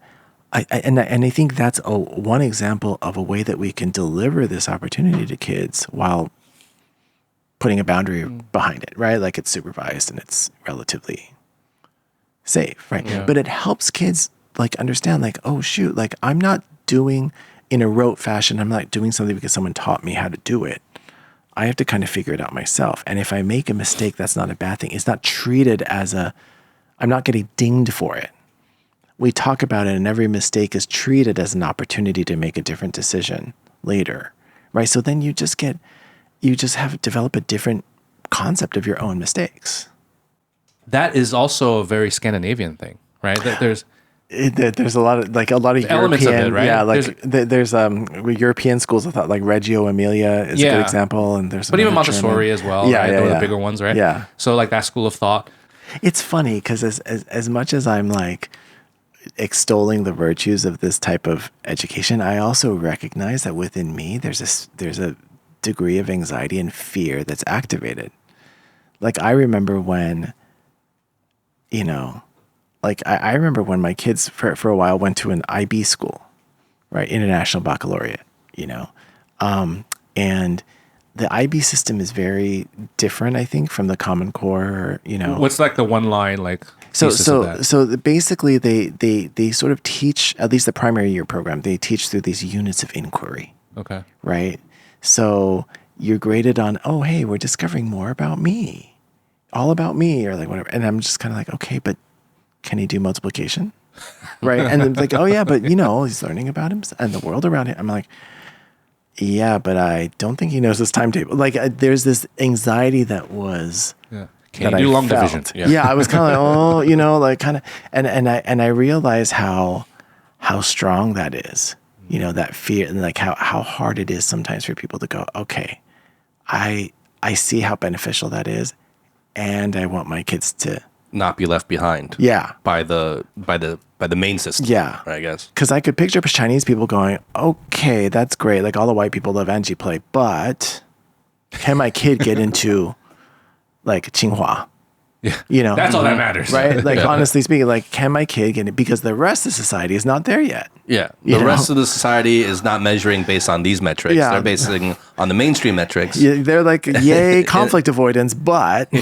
I think that's one example of a way that we can deliver this opportunity to kids while putting a boundary behind it, right? Like it's supervised and it's relatively safe, right? Yeah. But it helps kids like understand like, oh shoot, like I'm not doing in a rote fashion, I'm not doing something because someone taught me how to do it. I have to kind of figure it out myself. And if I make a mistake, that's not a bad thing. It's not treated as I'm not getting dinged for it. We talk about it and every mistake is treated as an opportunity to make a different decision later, right? So then you just develop a different concept of your own mistakes. That is also a very Scandinavian thing, right? There's a lot of elements European, of it, right? yeah, like there's European schools. I thought like Reggio Emilia is a good example, and there's but even another Montessori German. as well, right? Those are the bigger ones, right? Yeah. So like that school of thought. It's funny because as much as I'm like extolling the virtues of this type of education, I also recognize that within me there's a degree of anxiety and fear that's activated. Like I remember when, I remember when my kids for a while went to an IB school, right? International Baccalaureate, and the IB system is very different, I think, from the Common Core, What's like the one line like thesis of that? So basically they sort of teach, at least the primary year program, they teach through these units of inquiry. Okay. Right? So you're graded on, oh, hey, we're discovering more about me, all about me, or like whatever. And I'm just kind of like, okay, but can he do multiplication? Right? And then like, oh yeah, but he's learning about him and the world around him. I'm like, yeah, but I don't think he knows his timetable. Like there's this anxiety that was... Yeah. Can you do long division? Yeah, I was kind of like, and I realized how strong that is, that fear, and like how hard it is sometimes for people to go, okay, I see how beneficial that is, and I want my kids to not be left behind. Yeah. By the main system. Yeah. I guess. Because I could picture Chinese people going, okay, that's great. Like all the white people love Anji Play, but can my kid get into like Tsinghua? Yeah. That's all that matters. Right? Like honestly speaking, like can my kid get it? Because the rest of society is not there yet. Yeah. The rest of the society is not measuring based on these metrics. Yeah. They're basing on the mainstream metrics. Yeah, they're like, yay, conflict avoidance, but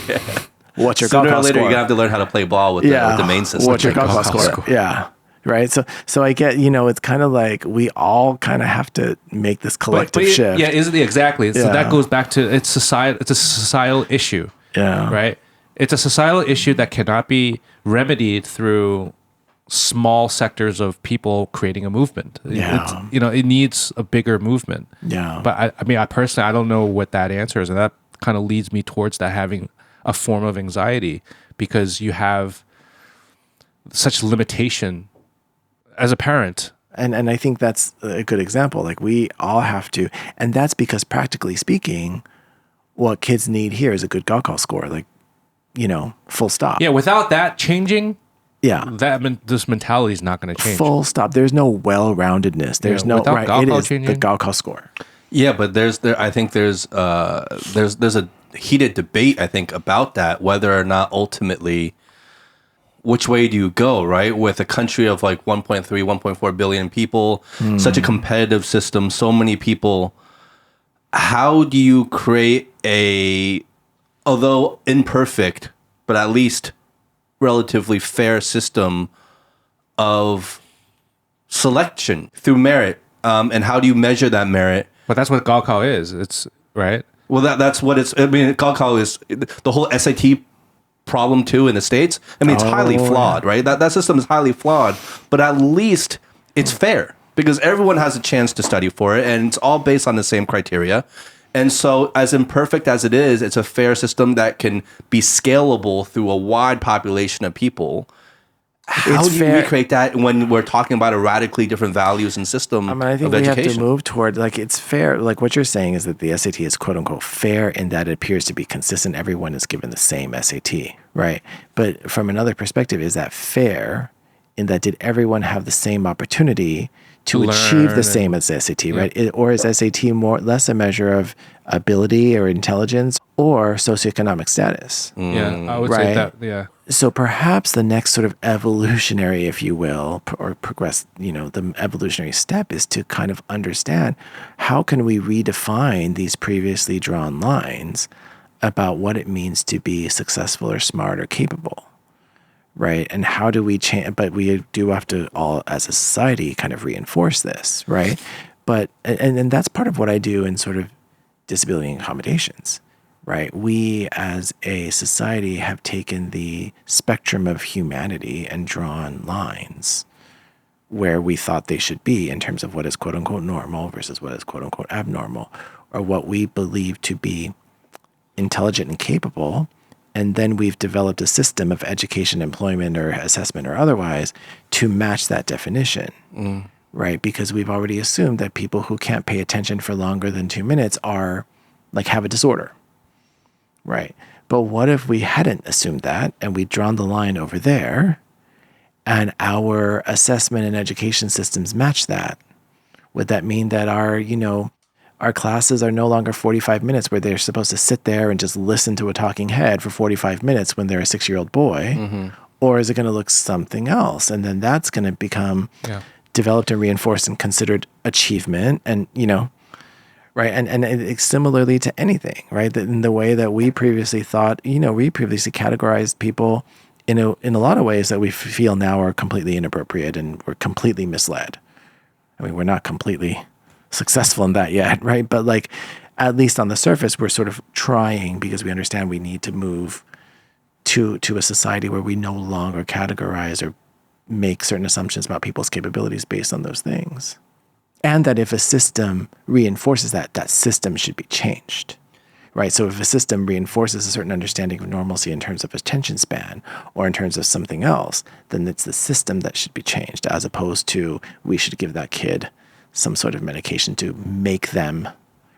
what's your Sooner or GaoKao later, score? you're going to have to learn how to play ball with the main system. What's your GaoKao score? Yeah. Right. So I get, it's kind of like we all kind of have to make this collective shift. Yeah, exactly. So that goes back to it's a societal issue. Yeah. Right? It's a societal issue that cannot be remedied through small sectors of people creating a movement. Yeah. It needs a bigger movement. Yeah. But I personally, I don't know what that answer is. And that kind of leads me towards that having a form of anxiety because you have such limitation as a parent. And I think that's a good example. Like we all have to, and that's because practically speaking, what kids need here is a good GaoKao score. Like, full stop. Yeah, without that changing, yeah, this mentality is not going to change. Full stop. There's no well-roundedness. There's no without right. GaoKao It is changing, the GaoKao score. Yeah, but I think there's a heated debate, I think, about that, whether or not ultimately which way do you go, right? With a country of like 1.3, 1.4 billion people, such a competitive system, so many people, how do you create a, although imperfect, but at least relatively fair system of selection through merit? And how do you measure that merit? But that's what GaoKao is. It's right. Well, that's what it's. I mean, GaoKao is the whole SAT problem too in the States. I mean, it's highly flawed, right? That system is highly flawed, but at least it's fair because everyone has a chance to study for it, and it's all based on the same criteria. And so, as imperfect as it is, it's a fair system that can be scalable through a wide population of people. How do you recreate that when we're talking about a radically different values and system I mean, I think of we education? have to move toward, like, it's fair. Like, what you're saying is that the SAT is quote unquote fair in that it appears to be consistent. Everyone is given the same SAT, right? But from another perspective, is that fair in that did everyone have the same opportunity to achieve the same as SAT, right? Or is SAT less a measure of ability or intelligence or socioeconomic status? Yeah, I would say that. Yeah. So perhaps the next sort of evolutionary, if you will, or progress, the evolutionary step is to kind of understand how can we redefine these previously drawn lines about what it means to be successful or smart or capable, right? And how do we change? But we do have to all, as a society, kind of reinforce this, right? But and that's part of what I do in sort of disability accommodations. Right. We as a society have taken the spectrum of humanity and drawn lines where we thought they should be in terms of what is quote unquote normal versus what is quote unquote abnormal, or what we believe to be intelligent and capable. And then we've developed a system of education, employment, or assessment or otherwise to match that definition. Right. Because we've already assumed that people who can't pay attention for longer than 2 minutes are like have a disorder. Right. But what if we hadn't assumed that and we'd drawn the line over there and our assessment and education systems match that? Would that mean that our classes are no longer 45 minutes where they're supposed to sit there and just listen to a talking head for 45 minutes when they're a 6-year-old boy? Mm-hmm. Or is it going to look something else? And then that's going to become developed and reinforced and considered achievement and, right. And it's similarly to anything, right? That in the way that we previously thought, we previously categorized people in a lot of ways that we feel now are completely inappropriate and we're completely misled. I mean, we're not completely successful in that yet, right? But like, at least on the surface, we're sort of trying because we understand we need to move to a society where we no longer categorize or make certain assumptions about people's capabilities based on those things. And that if a system reinforces that system should be changed, right? So if a system reinforces a certain understanding of normalcy in terms of attention span or in terms of something else, then it's the system that should be changed as opposed to we should give that kid some sort of medication to make them,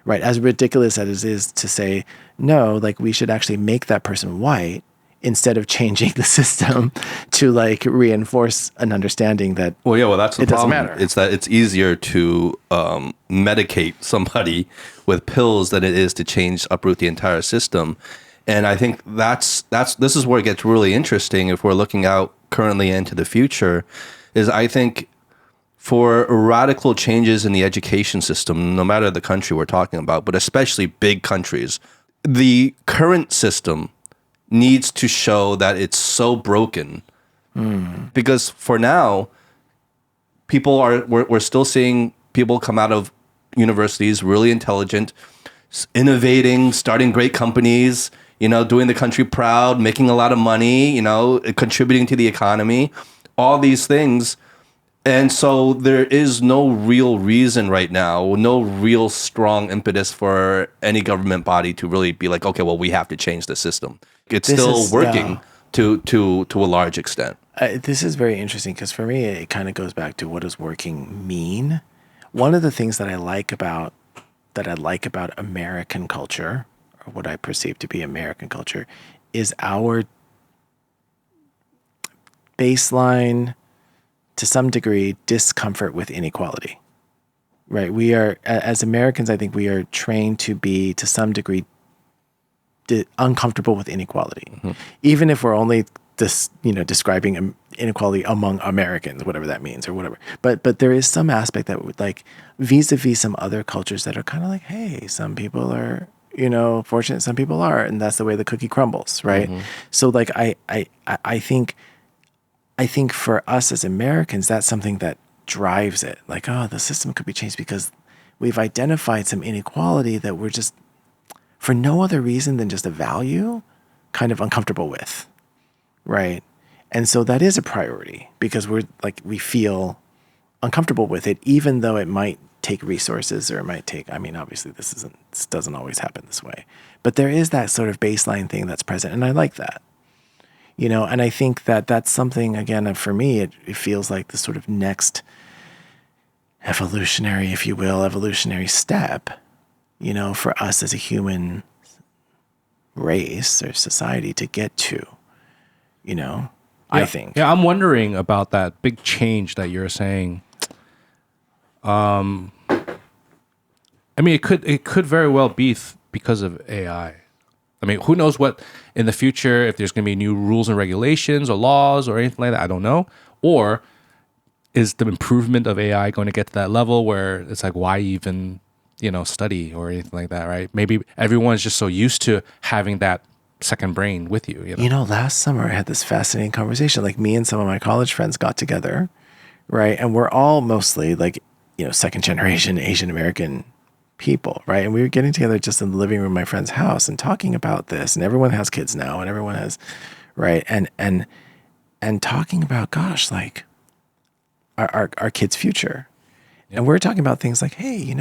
right? As ridiculous as it is to say, no, like we should actually make that person white instead of changing the system to like reinforce an understanding that that's the problem. Doesn't matter. It's that it's easier to medicate somebody with pills than it is to uproot the entire system. And I think this is where it gets really interesting if we're looking out currently into the future, is I think for radical changes in the education system, no matter the country we're talking about, but especially big countries, the current system needs to show that it's so broken. Because for now, we're still seeing people come out of universities really intelligent, innovating, starting great companies, doing the country proud, making a lot of money, contributing to the economy, all these things. And so there is no real reason right now, no real strong impetus for any government body to really be like, okay, well, we have to change the system. It's still working to a large extent. This is very interesting because for me, it kind of goes back to what does working mean? One of the things that I like about American culture, or what I perceive to be American culture, is our baseline, to some degree, discomfort with inequality, right? We are, as Americans, I think we are trained to be, to some degree, uncomfortable with inequality, even if we're only describing inequality among Americans, whatever that means, or whatever. But there is some aspect that would, like, vis-a-vis some other cultures that are kind of like, hey, some people are, fortunate, some people are, and that's the way the cookie crumbles, right? So like I think for us as Americans, that's something that drives it. Like, oh, the system could be changed because we've identified some inequality that we're just, for no other reason than just a value, kind of uncomfortable with, right? And so that is a priority because we feel uncomfortable with it, even though it might take resources, or it might take, obviously this doesn't always happen this way, but there is that sort of baseline thing that's present. And I like that, and I think that that's something, again, for me, it feels like the sort of next evolutionary step, for us as a human race or society to get to, I think. Yeah, I'm wondering about that big change that you're saying. It could very well be because of AI. Who knows what in the future, if there's going to be new rules and regulations or laws or anything like that, I don't know. Or is the improvement of AI going to get to that level where it's like, why even, study or anything like that, right? Maybe everyone's just so used to having that second brain with you. Last summer I had this fascinating conversation. Like, me and some of my college friends got together, right? And we're all mostly like, second generation Asian American people, right? And we were getting together just in the living room of my friend's house and talking about this. And everyone has kids now, and everyone has, right? And talking about, gosh, like our kids' future. Yep. And we're talking about things like, hey,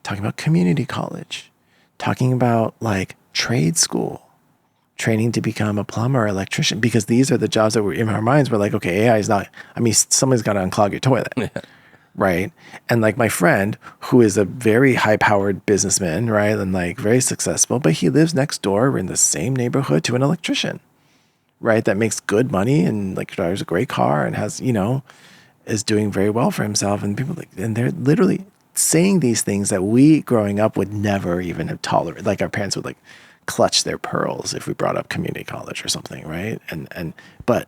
talking about community college, talking about like trade school, training to become a plumber or electrician, because these are the jobs that were in our minds. We're like, okay, AI is not, someone's got to unclog your toilet. Yeah. Right. And like my friend, who is a very high powered businessman, right? And like very successful, but he lives next door in the same neighborhood to an electrician, right? That makes good money and like drives a great car and has, is doing very well for himself. And people and they're literally saying these things that we growing up would never even have tolerated. Like, our parents would like clutch their pearls if we brought up community college or something. Right. But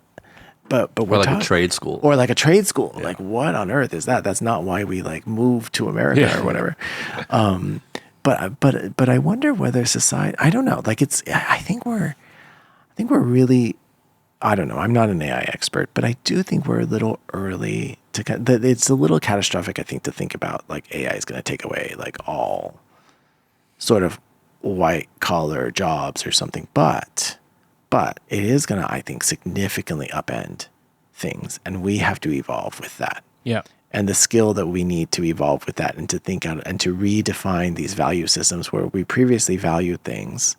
or like a trade school. Or like a trade school. Yeah. Like, what on earth is that? That's not why we like moved to America or whatever. But I wonder whether society, I don't know. Like, I think we're really, I don't know. I'm not an AI expert, but I do think we're a little early it's a little catastrophic, I think, to think about like AI is going to take away like all sort of white collar jobs or something. But it is going to, I think, significantly upend things, and we have to evolve with that. Yeah. And the skill that we need to evolve with that, and to think out and to redefine these value systems where we previously valued things,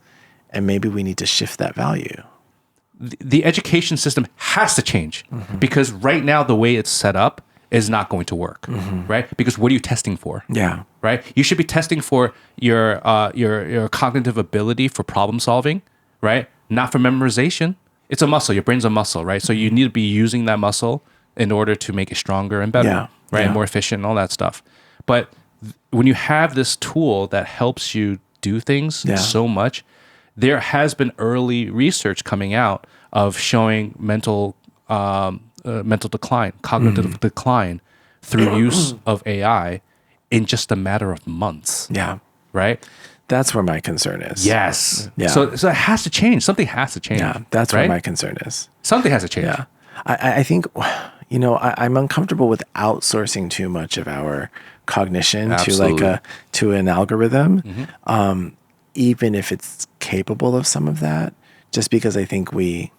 and maybe we need to shift that value. The education system has to change, because right now the way it's set up is not going to work, right? Because what are you testing for? Yeah. Right? You should be testing for your cognitive ability for problem solving, right? Not for memorization. It's a muscle. Your brain's a muscle, right? So you need to be using that muscle in order to make it stronger and better, right? And more efficient and all that stuff. But when you have this tool that helps you do things so much, there has been early research coming out of showing mental decline, cognitive decline through use of AI in just a matter of months. Yeah. Right? That's where my concern is. Yes. Yeah. So it has to change. Something has to change. Yeah, that's where my concern is. Something has to change. Yeah. I think, I'm uncomfortable with outsourcing too much of our cognition to an algorithm, even if it's capable of some of that, just because I think we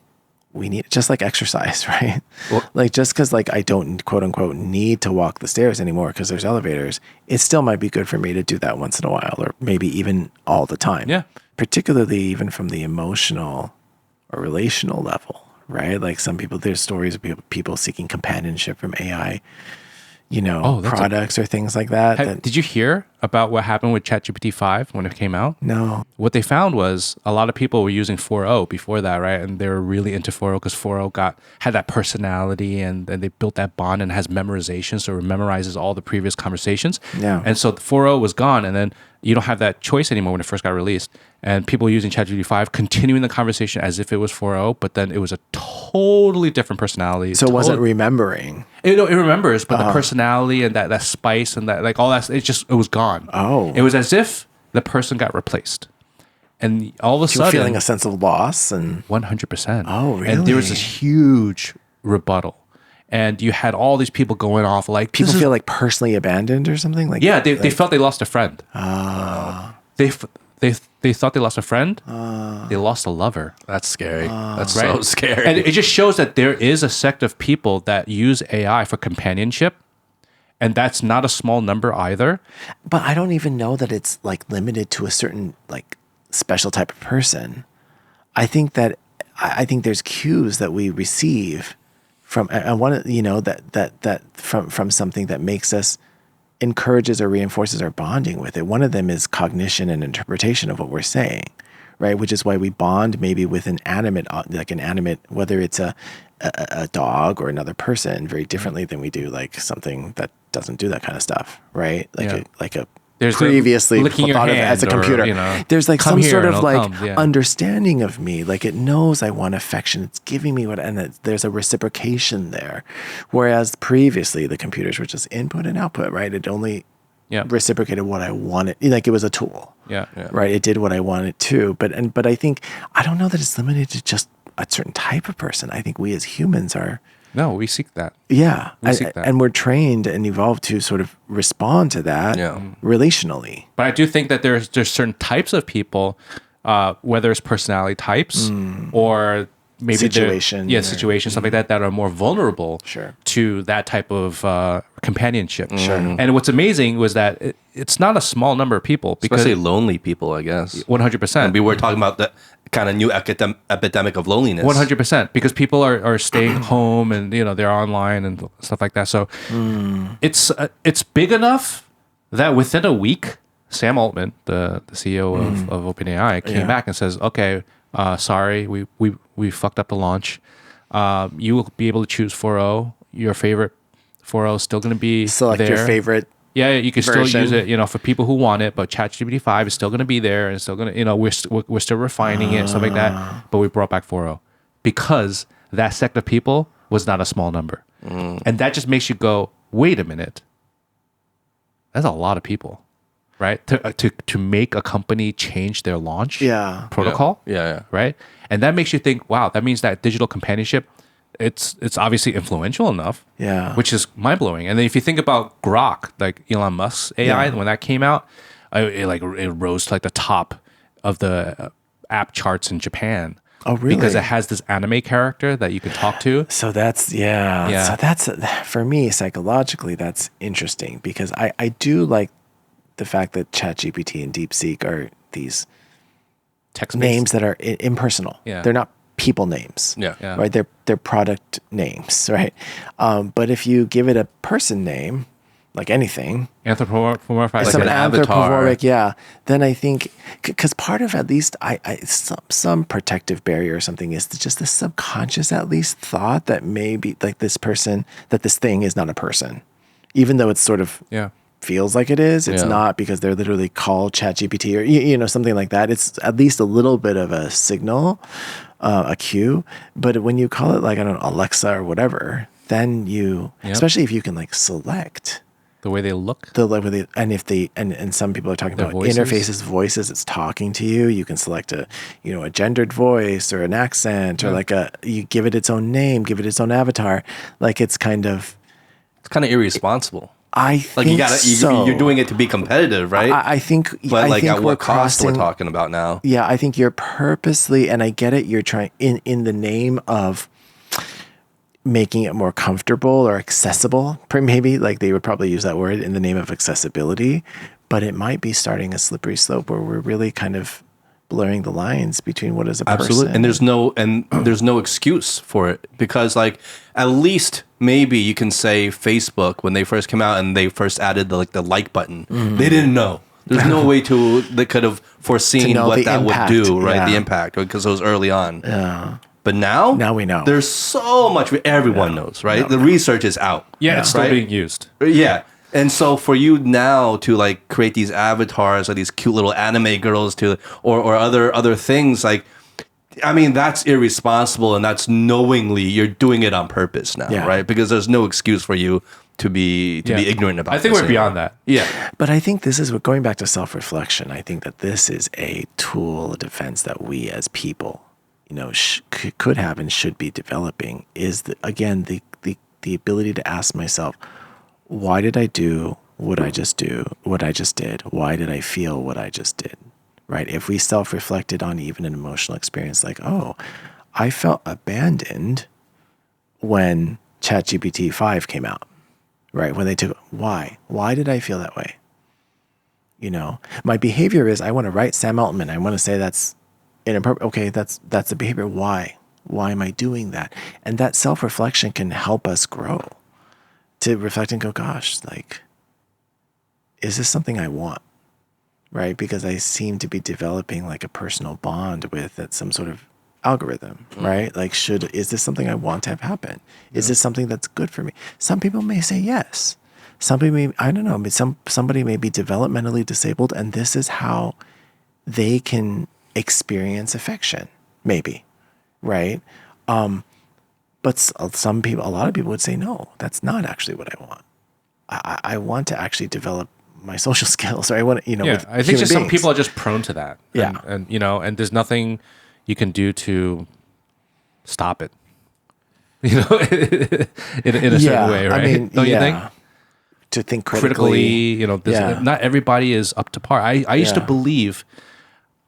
need, just like exercise, right? Well, like, just because like I don't quote unquote need to walk the stairs anymore because there's elevators, it still might be good for me to do that once in a while, or maybe even all the time. Yeah. Particularly even from the emotional or relational level, right? Like, some people, there's stories of people seeking companionship from AI, that's products or things like that. Did you hear about what happened with ChatGPT 5 when it came out? No. What they found was a lot of people were using 4.0 before that, right? And they were really into 4.0 because 4.0 had that personality and they built that bond and has memorization, so it memorizes all the previous conversations. Yeah. And so 4.0 was gone, and then you don't have that choice anymore when it first got released. And people using ChatGPT 5 continuing the conversation as if it was 4.0, but then it was a totally different personality. So it wasn't remembering. It remembers, but the personality and that spice and that, like, all that, it was gone. Oh. It was as if the person got replaced. And all of a You're sudden, feeling a sense of loss and 100%. Oh, really? And there was this huge rebuttal. And you had all these people going off like people feel like personally abandoned or something like. Yeah, they felt they lost a friend. They thought they lost a friend. They lost a lover. That's scary. That's Right? so scary. And it just shows that there is a sect of people that use AI for companionship. And that's not a small number either. But I don't even know that it's like limited to a certain like special type of person. I think there's cues that we receive from that from something that makes us encourages or reinforces our bonding with it. One of them is cognition and interpretation of what we're saying, right? Which is why we bond maybe with an animate, whether it's a dog or another person, very differently than we do like something that doesn't do that kind of stuff, right? There's previously licking your thought of hand as a computer. Or, there's like come some here sort of and like I'll come, yeah. understanding of me. Like it knows I want affection. It's giving me there's a reciprocation there. Whereas previously the computers were just input and output, right? It only reciprocated what I wanted. Like it was a tool. Yeah. Right. It did what I wanted to. But I think, I don't know that it's limited to just a certain type of person. I think we as humans are. No, we seek that. Yeah. We seek that. And we're trained and evolved to sort of respond to that relationally. But I do think that there's certain types of people, whether it's personality types or maybe situation, situations, stuff like that are more vulnerable to that type of companionship. Sure. And what's amazing was that it's not a small number of people, because especially lonely people, I guess. 100%. And we were talking about the kind of new epidemic of loneliness. 100%, because people are staying home and they're online and stuff like that. So it's big enough that within a week, Sam Altman, the CEO of OpenAI, came back and says, "Okay, sorry, we fucked up the launch. You will be able to choose 4.0. Your favorite 4.0 is still going to be select there. your favorite." Yeah, you can version. still use it, for people who want it. But ChatGPT 5 is still going to be there, and still going to, we're still refining it, stuff like that. But we brought back 4.0 because that sect of people was not a small number, and that just makes you go, wait a minute, that's a lot of people, right? To make a company change their launch protocol, right? And that makes you think, wow, that means that digital companionship. It's obviously influential enough, which is mind blowing. And then if you think about Grok, like Elon Musk's AI, when that came out, it rose to like the top of the app charts in Japan. Oh, really? Because it has this anime character that you can talk to. So that's So that's for me psychologically that's interesting, because I do like the fact that ChatGPT and DeepSeek are these text-based names that are impersonal. Yeah. They're not people names. Yeah. Right. They're product names. Right. But if you give it a person name, like anything, Anthropomorphize, some an avatar. anthropomorphic, then I think, because part of at least some protective barrier or something is just the subconscious at least thought that maybe like this person, that this thing is not a person, even though it's sort of feels like it is. It's not, because they're literally called ChatGPT or something like that. It's at least a little bit of a signal, a cue. But when you call it like, I don't know, Alexa or whatever, then you, especially if you can like select the way they look, and some people are talking about interfaces, voices. It's talking to you. You can select a gendered voice or an accent or you give it its own name, give it its own avatar. Like it's kind of irresponsible. I think you're doing it to be competitive, right? I think, but like think at what cost we're talking about now? Yeah, I think you're purposely, and I get it. You're trying in the name of making it more comfortable or accessible. Maybe like they would probably use that word in the name of accessibility, but it might be starting a slippery slope where we're really kind of blurring the lines between what is a Absolutely. person. And there's no excuse for it, because like at least maybe you can say Facebook, when they first came out and they first added the like button, they didn't know. There's no way they could have foreseen what that impact. would do, right? Yeah. The impact, because it was early on. Yeah. But now we know. There's so much everyone knows, right? The research is out. Yeah, it's still right? being used. Yeah. And so for you now to like create these avatars or these cute little anime girls or other things, like, I mean, that's irresponsible, and that's knowingly you're doing it on purpose now, right? Because there's no excuse for you to be ignorant about it. I think we're beyond that. Yeah. But I think this is going back to self-reflection. I think that this is a tool, a defense that we as people, could have and should be developing, is the ability to ask myself, why did I do what I just did? Why did I feel what I just did? Right? If we self-reflected on even an emotional experience like, oh, I felt abandoned when ChatGPT 5 came out, right? When they took, why did I feel that way? My behavior is, I want to write Sam Altman. I want to say that's inappropriate. Okay, that's the behavior. Why am I doing that? And that self-reflection can help us grow, to reflect and go, gosh, like, is this something I want? Right? Because I seem to be developing like a personal bond with some sort of algorithm, right? Like, is this something I want to have happen? Is this something that's good for me? Some people may say yes. Some people may, I don't know, but somebody may be developmentally disabled, and this is how they can experience affection, maybe, right? But some people, a lot of people would say, no, that's not actually what I want. I want to actually develop my social skills, or I want to, with I think just some beings. people are just prone to that. Yeah. And and there's nothing you can do to stop it, in a certain way, right? I mean, don't you think? To think Critically, critically. not everybody is up to par. I used to believe,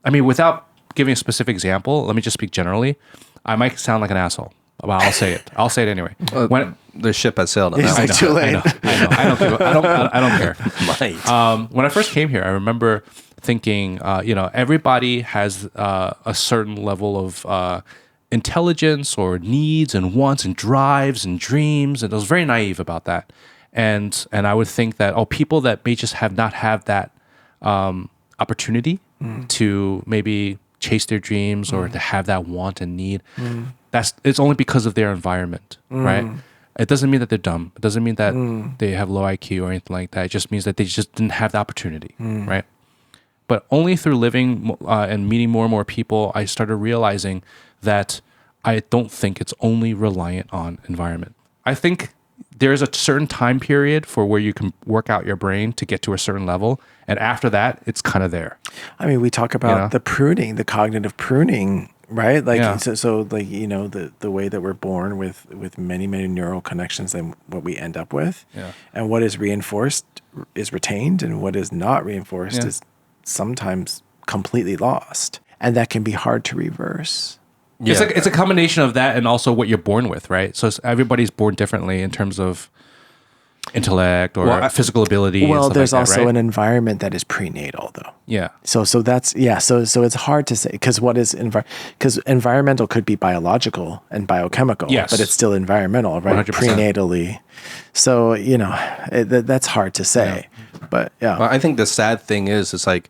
I mean, without giving a specific example, let me just speak generally. I might sound like an asshole. Well, I'll say it. I'll say it anyway. When the ship has sailed on It's that. like too late. I don't care. Might. When I first came here, I remember thinking, everybody has a certain level of intelligence or needs and wants and drives and dreams, and I was very naive about that. And I would think that people that may just not have that opportunity to maybe chase their dreams or to have that want and need, it's only because of their environment, right? It doesn't mean that they're dumb. It doesn't mean that they have low IQ or anything like that. It just means that they just didn't have the opportunity, right? But only through living and meeting more and more people, I started realizing that I don't think it's only reliant on environment. I think there's a certain time period for where you can work out your brain to get to a certain level. And after that, it's kind of there. I mean, we talk about the pruning, the cognitive pruning, right? Like, so like, the way that we're born with many, many neural connections and what we end up with, and what is reinforced is retained, and what is not reinforced is sometimes completely lost. And that can be hard to reverse. Yeah. It's a combination of that and also what you're born with, right? So everybody's born differently in terms of intellect or physical ability. Well, and there's like that, also right? an environment that is prenatal, though. Yeah. So that's so it's hard to say, because what is because environmental could be biological and biochemical, but it's still environmental, right? 100%. Prenatally. So that's hard to say, but Well, I think the sad thing is, it's like,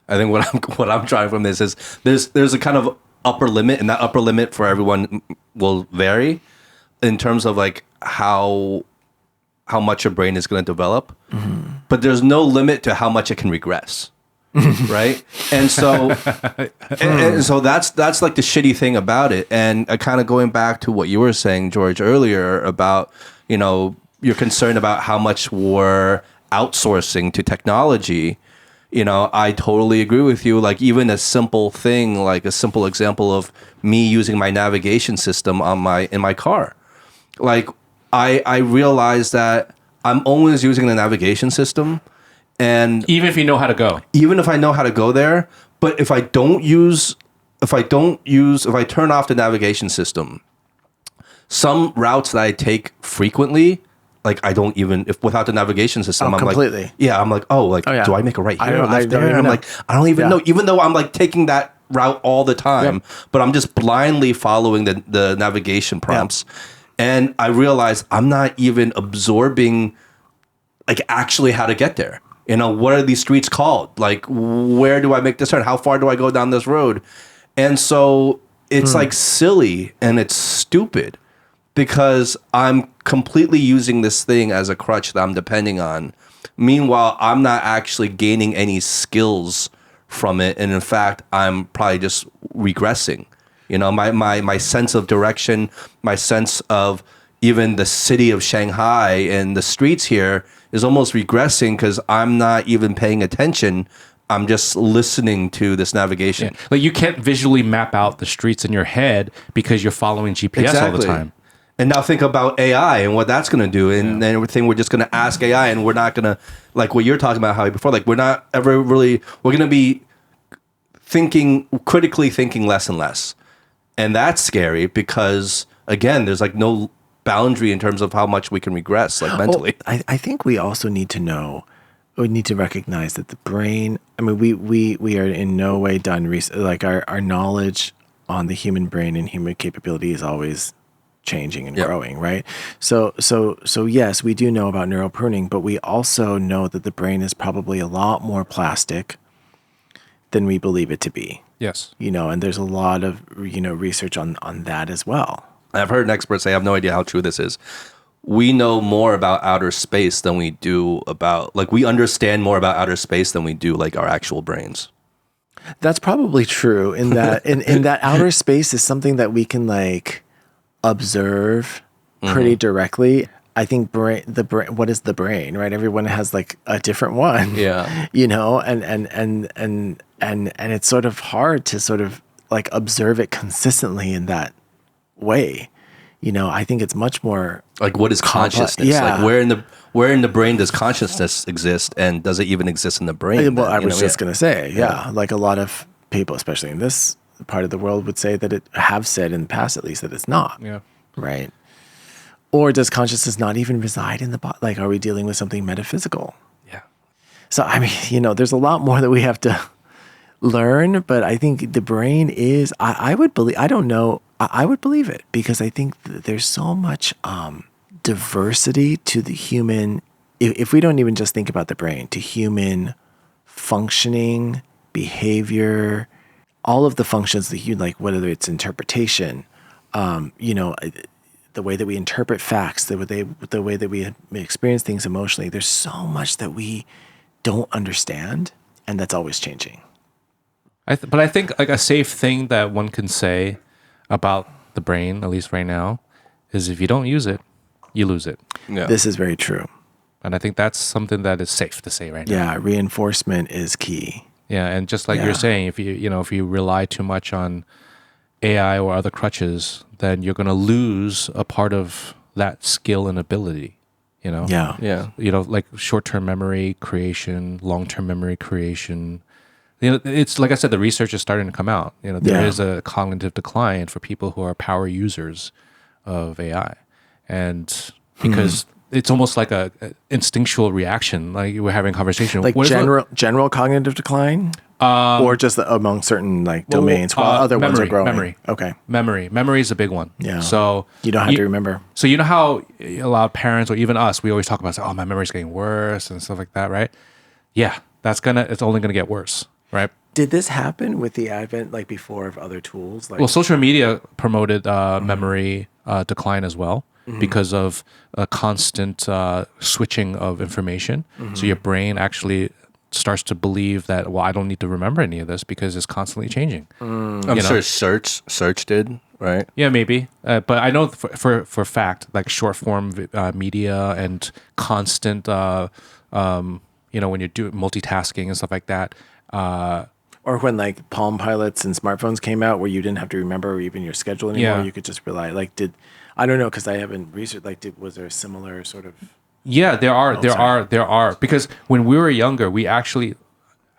I think what I'm trying from this is there's a kind of upper limit, and that upper limit for everyone will vary in terms of like how much your brain is going to develop, but there's no limit to how much it can regress, right? And so, and so that's like the shitty thing about it. And kind of going back to what you were saying, George, earlier about you're concerned about how much we're outsourcing to technology. I totally agree with you. Like, even a simple thing, like a simple example of me using my navigation system in my car. Like, I realized that I'm always using the navigation system, and Even if you know how to go. even if I know how to go there, but if I turn off the navigation system, some routes that I take frequently, like I don't even, if without the navigation system, I'm completely. like, I'm like, do I make a right here or left there? I And I'm know. like, I don't even know, even though I'm like taking that route all the time, but I'm just blindly following the navigation prompts. And I realized I'm not even absorbing like actually how to get there. You know, what are these streets called? Like, where do I make this turn? How far do I go down this road? And so it's like silly and it's stupid because I'm completely using this thing as a crutch that I'm depending on. Meanwhile, I'm not actually gaining any skills from it. And in fact, I'm probably just regressing. You know, my sense of direction, my sense of even the city of Shanghai and the streets here is almost regressing because I'm not even paying attention. I'm just listening to this navigation. Yeah. Like you can't visually map out the streets in your head because you're following GPS all the time. And now think about AI and what that's going to do. And then everything, we're just going to ask AI and we're not going to, like what you're talking about, Howie, before, like we're not ever really, we're going to be critically thinking less and less. And that's scary because, again, there's like no boundary in terms of how much we can regress, like mentally. Well, I think we also need to know, we need to recognize that the brain, I mean, we are in no way done, like our knowledge on the human brain and human capability is always changing and growing, right? So yes, we do know about neural pruning, but we also know that the brain is probably a lot more plastic than we believe it to be. Yes. You know, and there's a lot of, research on that as well. I've heard an expert say, I have no idea how true this is. We know more about outer space than we do about, like, we understand more about outer space than we do, like, our actual brains. That's probably true in that, in that outer space is something that we can, like, observe pretty directly. I think the brain, what is the brain, right? Everyone has like a different one, you know, and it's sort of hard to sort of like observe it consistently in that way. You know, I think it's much more like, what is consciousness? Like where in the brain does consciousness exist, and does it even exist in the brain? Well, I was just going to say, like a lot of people, especially in this part of the world, would say that have said in the past, at least, that it's not. Yeah. Right. Or does consciousness not even reside in the body? Like, are we dealing with something metaphysical? Yeah. So, I mean, you know, there's a lot more that we have to learn, but I think the brain is, I would believe, I don't know, I would believe it because I think that there's so much diversity to the human, if we don't even just think about the brain, to human functioning, behavior, all of the functions that you like, whether it's interpretation, you know, the way that we interpret facts, the way that we experience things emotionally, there's so much that we don't understand, and that's always changing. But I think like a safe thing that one can say about the brain, at least right now, is if you don't use it, you lose it. Yeah. This is very true. And I think that's something that is safe to say right now. Yeah, reinforcement is key. Yeah, and just like you're saying, if you rely too much on AI or other crutches, then you're going to lose a part of that skill and ability, you know? Yeah. You know, like short-term memory creation, long-term memory creation. You know, it's like I said, the research is starting to come out. You know, there is a cognitive decline for people who are power users of AI. And because it's almost like a instinctual reaction, like we're having a conversation. Like general cognitive decline? Or just among certain like domains while other ones are growing? Memory. Okay. Memory is a big one. Yeah. So you don't have to remember. So you know how a lot of parents or even us, we always talk about, oh, my memory's getting worse and stuff like that, right? Yeah, it's only going to get worse, right? Did this happen with the advent, like before, of other tools? Like, well, social media promoted memory decline as well because of a constant switching of information. So your brain actually starts to believe that, well, I don't need to remember any of this because it's constantly changing. I'm sure search did, right? Yeah, maybe. But I know for fact, like short form media and constant, you know, when you're doing multitasking and stuff like that. Or when like Palm Pilots and smartphones came out where you didn't have to remember even your schedule anymore. Yeah. You could just rely, like, I don't know, because I haven't researched, like, was there a similar sort of... Yeah, there are. Because when we were younger, we actually,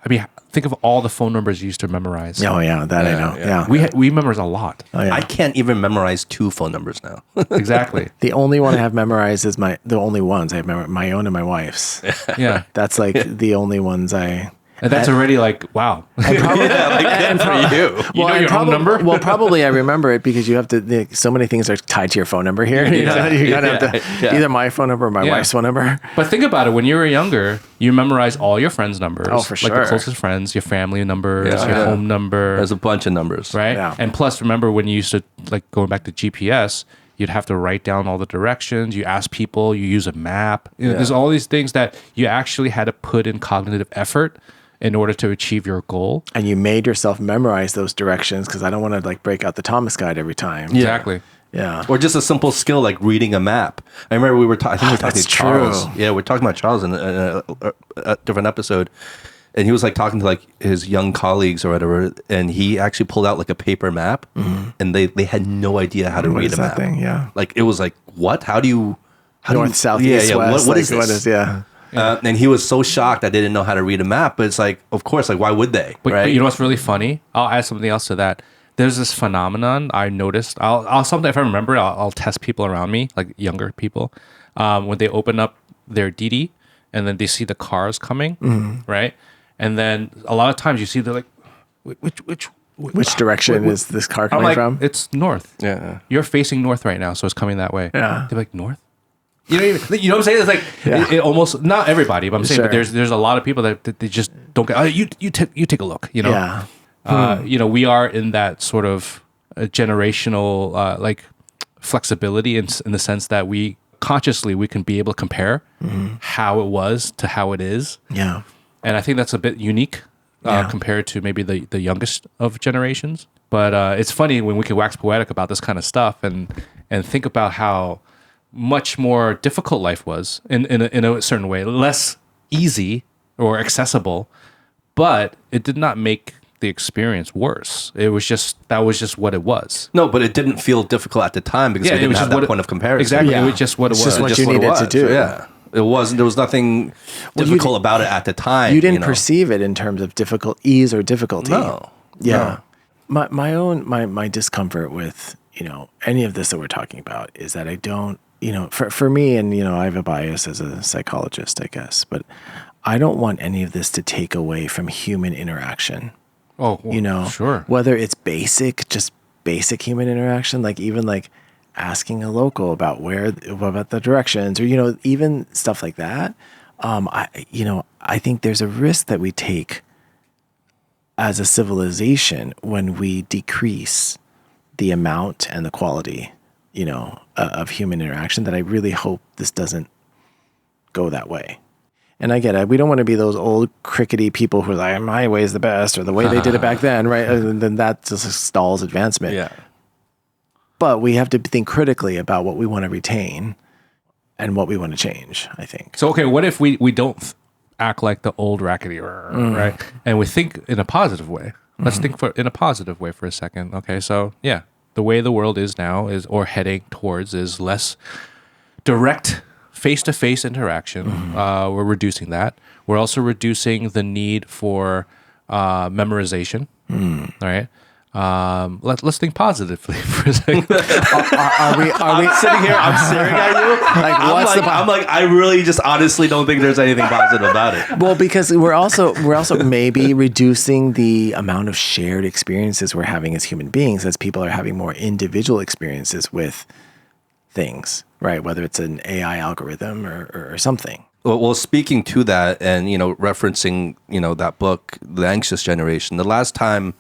I mean, think of all the phone numbers you used to memorize. Oh, yeah, that I know. Yeah. We memorize a lot. Oh, yeah. I can't even memorize 2 phone numbers now. Exactly. The only one I have memorized is the only ones I have memorized, my own and my wife's. Yeah. That's like the only ones And that's already like, wow. Probably, and for you. You know your home number? Well, probably I remember it because you have to. So many things are tied to your phone number here. You gotta have to either my phone number or my wife's phone number. But think about it. When you were younger, you memorize all your friends' numbers. Oh, for sure. Like the closest friends, your family numbers, your home number. There's a bunch of numbers. Right? Yeah. And plus, remember when you used to, like going back to GPS, you'd have to write down all the directions. You ask people, you use a map. You know, there's all these things that you actually had to put in cognitive effort in order to achieve your goal. And you made yourself memorize those directions because I don't want to like break out the Thomas guide every time. Exactly. Yeah. Or just a simple skill like reading a map. I remember we were I think we were talking that's to Charles. true. Yeah, we're talking about Charles in a different episode. And he was like talking to like his young colleagues or whatever, and he actually pulled out like a paper map, and they had no idea how to What read is a that map. thing? Yeah. Like it was like, what? How do you North, south, east, west. What like, is this? What is, yeah. And he was so shocked I didn't know how to read a map. But it's like, of course, like why would they? But you know what's really funny? I'll add something else to that. There's this phenomenon I noticed. I'll something if I remember, I'll test people around me, like younger people, when they open up their Didi and then they see the cars coming, right? And then a lot of times you see they're like, Which direction is this car I'm coming like, from? it's north. Yeah. You're facing north right now, so it's coming that way. Yeah. They're like, north? You know what I'm saying? It's like, it almost, not everybody, but I'm saying, but there's a lot of people that they just don't get, oh, you take a look, you know? Yeah. You know, we are in that sort of generational, like flexibility in the sense that we can be able to compare how it was to how it is. Yeah. And I think that's a bit unique compared to maybe the youngest of generations. But it's funny when we can wax poetic about this kind of stuff and think about how much more difficult life was in a certain way, less easy or accessible, but it did not make the experience worse. It was just, that was just what it was. No, but it didn't feel difficult at the time because we didn't have that point of comparison. Exactly. Yeah. It was just what it It's was. just what you needed to do. Yeah. It wasn't. There was nothing difficult about it at the time. You didn't perceive it in terms of ease or difficulty. No. Yeah. No. My discomfort with, any of this that we're talking about is that I don't, for me, and, I have a bias as a psychologist, I guess, but I don't want any of this to take away from human interaction. Oh, well, sure. Whether it's just basic human interaction, like even like asking a local about the directions, or even stuff like that. I think there's a risk that we take as a civilization when we decrease the amount and the quality, of human interaction, that I really hope this doesn't go that way. And I get it. We don't want to be those old crickety people who are like, my way is the best, or the way they did it back then, right? And then that just stalls advancement. Yeah. But we have to think critically about what we want to retain and what we want to change, I think. So, okay, what if we don't act like the old rackety, right? And we think in a positive way. Let's think in a positive way for a second. Okay, so yeah, the way the world is now or heading towards is less direct face-to-face interaction. We're reducing that. We're also reducing the need for memorization. Right? Let's think positively for a second. Are we Sitting here, I'm staring at you. I'm like, I really just honestly don't think there's anything positive about it. Well, because we're also maybe reducing the amount of shared experiences we're having as human beings, as people are having more individual experiences with things, right? Whether it's an AI algorithm or something. Well, speaking to that, and referencing that book, The Anxious Generation. The last time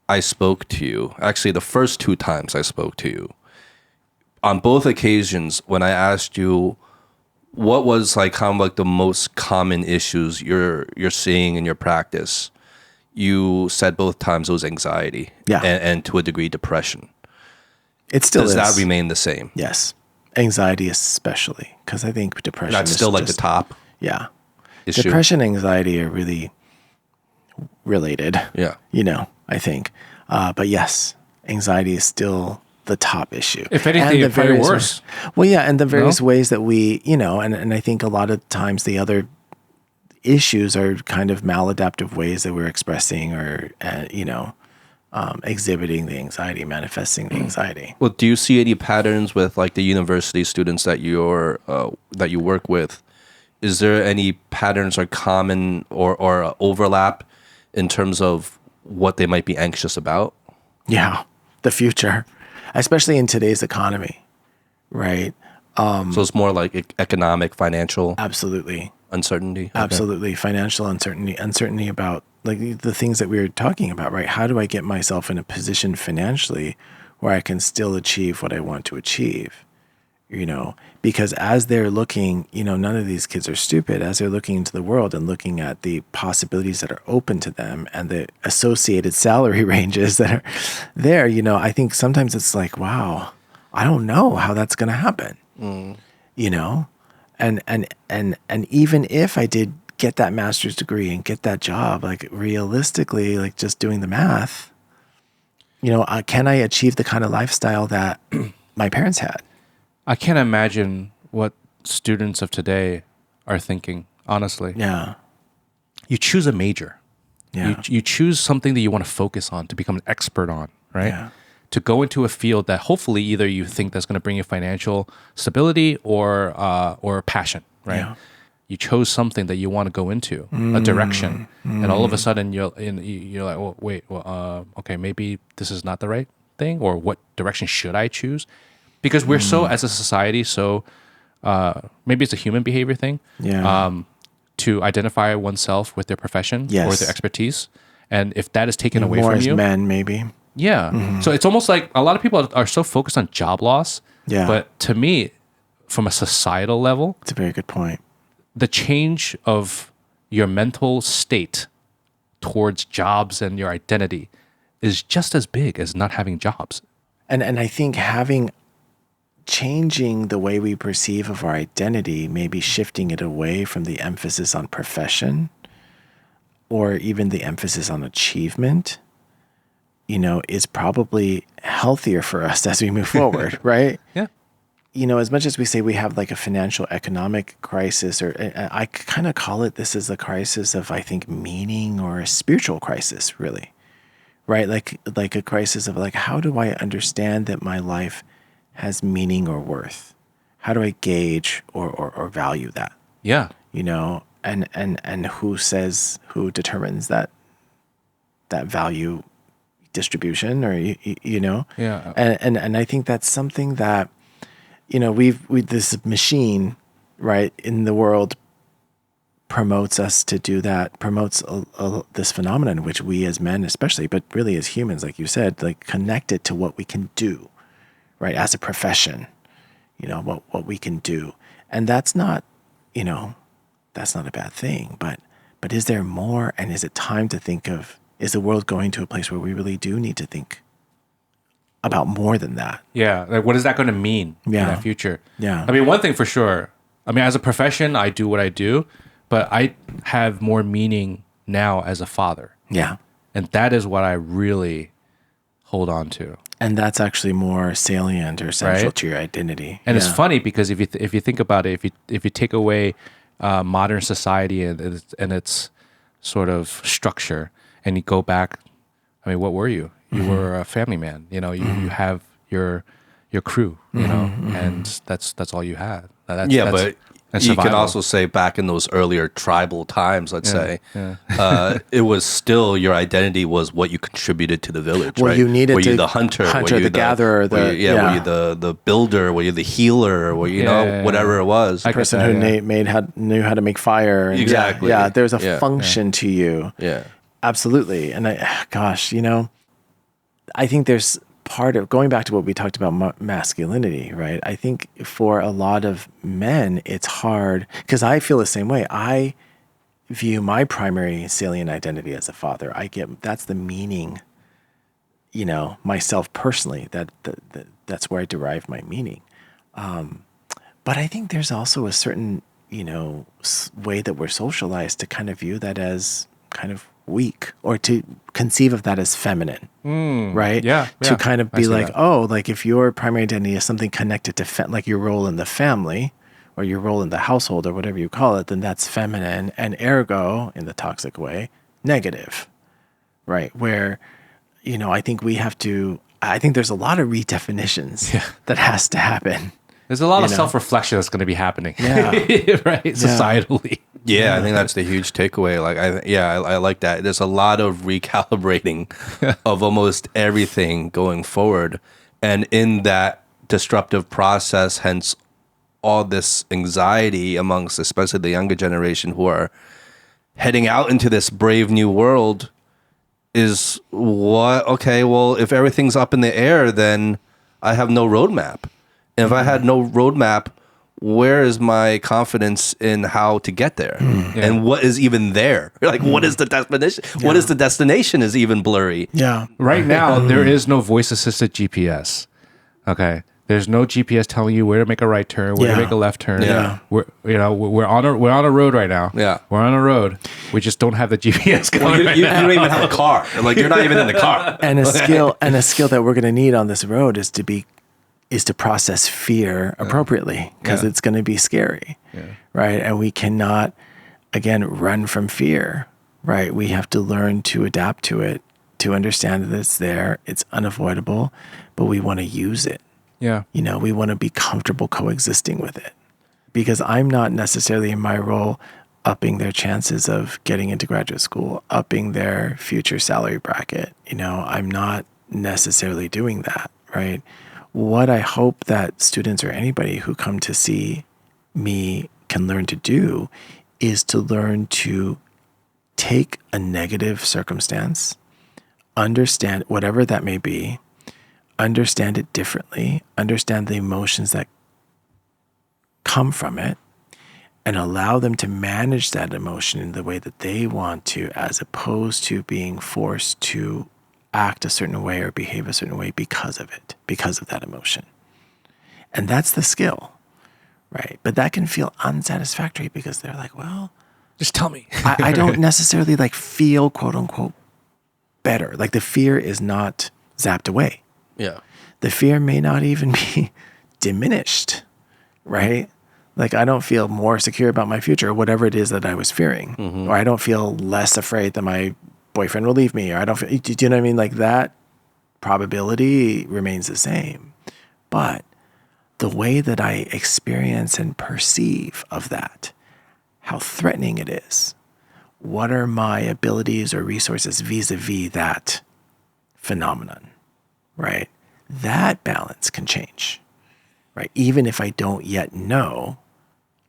I spoke to you, actually the first two times I spoke to you, on both occasions when I asked you what was like kind of like the most common issues you're seeing in your practice, you said both times it was anxiety, and to a degree depression. It still Does is. that remain the same? Yes, anxiety especially, because I think depression. That's is still like just, the top. Yeah, issue. Depression and anxiety are really related. Yeah. I think. But yes, anxiety is still the top issue. If anything, it's probably worse. Well, yeah, and the various ways that we, and I think a lot of times the other issues are kind of maladaptive ways that we're expressing or, exhibiting the anxiety, manifesting the anxiety. Well, do you see any patterns with like the university students that you work with is there any patterns or common or overlap in terms of what they might be anxious about? Yeah, the future, especially in today's economy, right? So it's more like economic, financial Absolutely. uncertainty. Okay. Absolutely. Financial uncertainty about like the things that we were talking about, right? How do I get myself in a position financially where I can still achieve what I want to achieve? You know, because as they're looking, you know, none of these kids are stupid. As they're looking into the world and looking at the possibilities that are open to them and the associated salary ranges that are there, you know, I think sometimes it's like, wow, I don't know how that's going to happen, you know? And even if I did get that master's degree and get that job, like realistically, like just doing the math, you know, can I achieve the kind of lifestyle that my parents had? I can't imagine what students of today are thinking, honestly. Yeah. You choose a major. Yeah. You choose something that you want to focus on, to become an expert on, right? Yeah. To go into a field that hopefully either you think that's going to bring you financial stability or passion, right? Yeah. You chose something that you want to go into, a direction, and all of a sudden you're like, well, wait, okay, maybe this is not the right thing, or what direction should I choose? Because we're so, as a society, so maybe it's a human behavior thing, to identify oneself with their profession or their expertise, and if that is taken away More from as you, men, maybe. yeah. So it's almost like a lot of people are so focused on job loss. Yeah. But to me, from a societal level, It's a very good point. the change of your mental state towards jobs and your identity is just as big as not having jobs. And I think changing the way we perceive of our identity, maybe shifting it away from the emphasis on profession or even the emphasis on achievement, you know, is probably healthier for us as we move forward, right? Yeah. You know, as much as we say we have like a financial economic crisis, or I kind of call it, this is a crisis of, I think, meaning, or a spiritual crisis, really, right? Like a crisis of like, how do I understand that my life has meaning or worth? How do I gauge or value that? Yeah. You know, and who determines that value distribution, or you know? Yeah. And I think that's something that, you know, we this machine, right, in the world promotes us to do that, promotes this phenomenon, which we as men especially, but really as humans, like you said, like connect it to what we can do, right, as a profession, you know, what we can do. And that's not, you know, that's not a bad thing, but is there more? And is it time to think of, is the world going to a place where we really do need to think about more than that? Yeah. Like, what is that going to mean in Yeah. that future? Yeah. I mean, one thing for sure, I mean, as a profession, I do what I do, but I have more meaning now as a father. Yeah. And that is what I really hold on to. And that's actually more salient or central Right? to your identity. And it's Yeah. funny because if you think about it, if you take away modern society and its sort of structure, and you go back, I mean, what were you? You were a family man. You know, you have your crew. You know, and that's all you had. But and you can survival. also say back in those earlier tribal times, let's say, yeah. it was still your identity was what you contributed to the village. Well, right? you needed were you to the hunter, were you the gatherer, were you, were you the builder, were you the healer, were you know Yeah. whatever it was. I get person that, who yeah. knew how to make fire. And Exactly. Yeah, there's a Yeah. function to you. Yeah. Absolutely. And gosh, you know, I think there's part of going back to what we talked about masculinity, right? I think for a lot of men, it's hard because I feel the same way. I view my primary salient identity as a father. That's the meaning, you know, myself personally, that's where I derive my meaning. But I think there's also a certain, you know, way that we're socialized to kind of view that as kind of weak, or to conceive of that as feminine, right? Yeah, To yeah, kind of I be see like, that. oh, like if your primary identity is something connected to like your role in the family or your role in the household or whatever you call it, then that's feminine, and ergo, in the toxic way, negative, right? Where, I think there's a lot of redefinitions that has to happen. There's a lot of know? self-reflection that's going to be happening, Yeah. right? Societally. Yeah, I think that's the huge takeaway. Like, I like that. There's a lot of recalibrating of almost everything going forward, and in that disruptive process, hence all this anxiety amongst especially the younger generation who are heading out into this brave new world. Is what, okay, well, if everything's up in the air, then I have no roadmap. And if I had no roadmap, where is my confidence in how to get there? And what is even there? Like, what is the definition? What is the destination is even blurry. Yeah. Right now, there is no voice-assisted GPS. Okay, there's no GPS telling you where to make a right turn, where to make a left turn. Yeah. We're on a road right now. Yeah. We're on a road. We just don't have the GPS going. Well, you don't even have a car. Like, you're not even in the car. And a skill that we're going to need on this road is to process fear appropriately, because it's going to be scary, right? And we cannot, again, run from fear, right? We have to learn to adapt to it, to understand that it's there, it's unavoidable, but we want to use it. Yeah. We want to be comfortable coexisting with it, because I'm not necessarily in my role upping their chances of getting into graduate school, upping their future salary bracket. I'm not necessarily doing that, right? What I hope that students or anybody who come to see me can learn to do is to learn to take a negative circumstance, understand whatever that may be, understand it differently, understand the emotions that come from it, and allow them to manage that emotion in the way that they want to, as opposed to being forced to act a certain way or behave a certain way because of it, because of that emotion. And that's the skill, right? But that can feel unsatisfactory because they're like, well, Just tell me. I don't necessarily feel quote unquote better. Like, the fear is not zapped away. Yeah. The fear may not even be diminished, right? Like, I don't feel more secure about my future, or whatever it is that I was fearing, or I don't feel less afraid that my boyfriend will leave me, or I don't feel, do you know what I mean? Like, that probability remains the same, but the way that I experience and perceive of that, how threatening it is, what are my abilities or resources vis-a-vis that phenomenon, right? That balance can change, right? Even if I don't yet know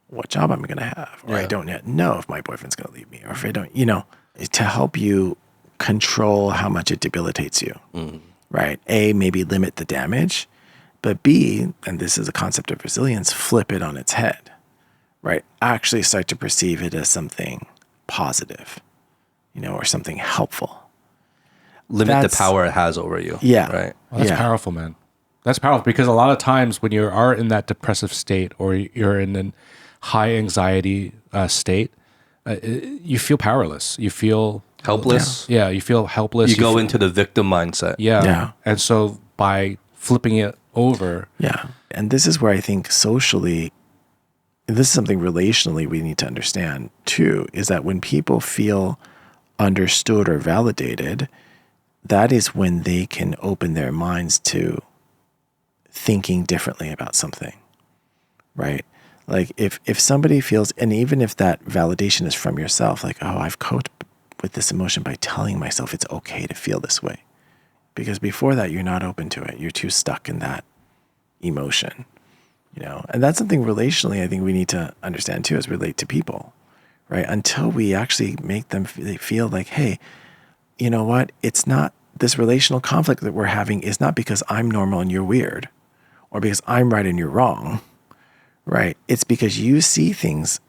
what job I'm going to have, or I don't yet know if my boyfriend's going to leave me, or if I don't, to help you control how much it debilitates you, right? A, maybe limit the damage, but B, and this is a concept of resilience, flip it on its head, right? Actually start to perceive it as something positive, or something helpful. Limit the power it has over you. Yeah. Right. Well, that's powerful, man. That's powerful, because a lot of times when you are in that depressive state, or you're in a high anxiety state, you feel powerless. You feel Helpless. Yeah, you feel helpless. You go feel, into the victim mindset. Yeah. And so by flipping it over. Yeah. And this is where I think socially, this is something relationally we need to understand too, is that when people feel understood or validated, that is when they can open their minds to thinking differently about something, right? Like, if somebody feels, and even if that validation is from yourself, like, oh, I've coped with this emotion by telling myself it's okay to feel this way. Because before that, you're not open to it. You're too stuck in that emotion, And that's something relationally I think we need to understand too, is relate to people, right? Until we actually make them feel like, hey, you know what? It's not, this relational conflict that we're having is not because I'm normal and you're weird, or because I'm right and you're wrong, right? It's because you see things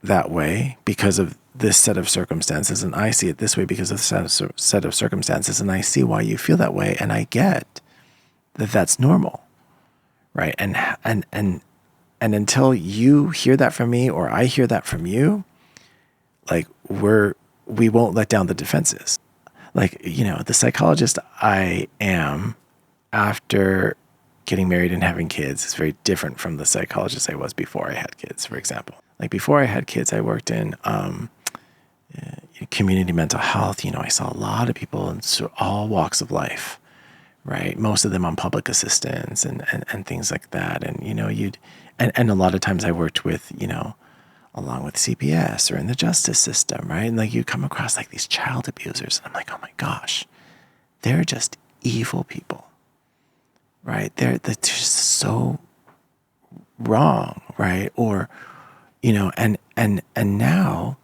that way because of this set of circumstances, and I see it this way because of the set of circumstances, and I see why you feel that way, and I get that that's normal, right? And until you hear that from me, or I hear that from you, like, we won't let down the defenses. Like, the psychologist I am after getting married and having kids is very different from the psychologist I was before I had kids, for example. Like, before I had kids, I worked in community mental health. I saw a lot of people in all walks of life, right? Most of them on public assistance and things like that. And, and a lot of times I worked with, along with CPS or in the justice system, right? And like you come across like these child abusers. And I'm like, oh my gosh, they're just evil people, right? They're just so wrong, right? Or, and now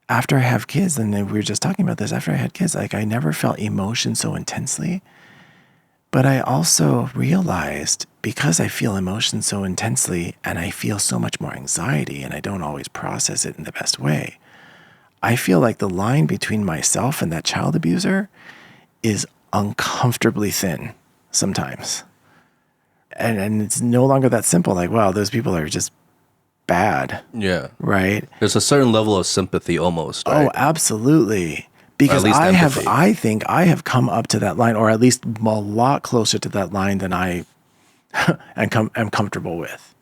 after I have kids, and we were just talking about this, after I had kids, like I never felt emotion so intensely. But I also realized because I feel emotion so intensely and I feel so much more anxiety and I don't always process it in the best way, I feel like the line between myself and that child abuser is uncomfortably thin sometimes. And it's no longer that simple. Like, wow, those people are just bad. Yeah. Right? There's a certain level of sympathy almost, right? Oh, absolutely. Because I think I have come up to that line, or at least a lot closer to that line than I am comfortable with.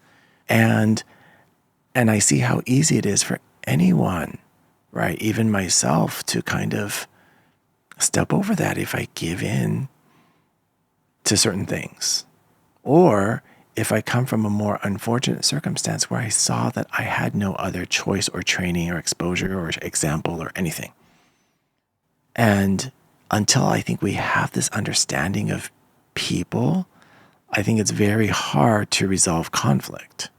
And I see how easy it is for anyone, right? Even myself to kind of step over that if I give in to certain things. Or if I come from a more unfortunate circumstance where I saw that I had no other choice or training or exposure or example or anything. And until I think we have this understanding of people, I think it's very hard to resolve conflict.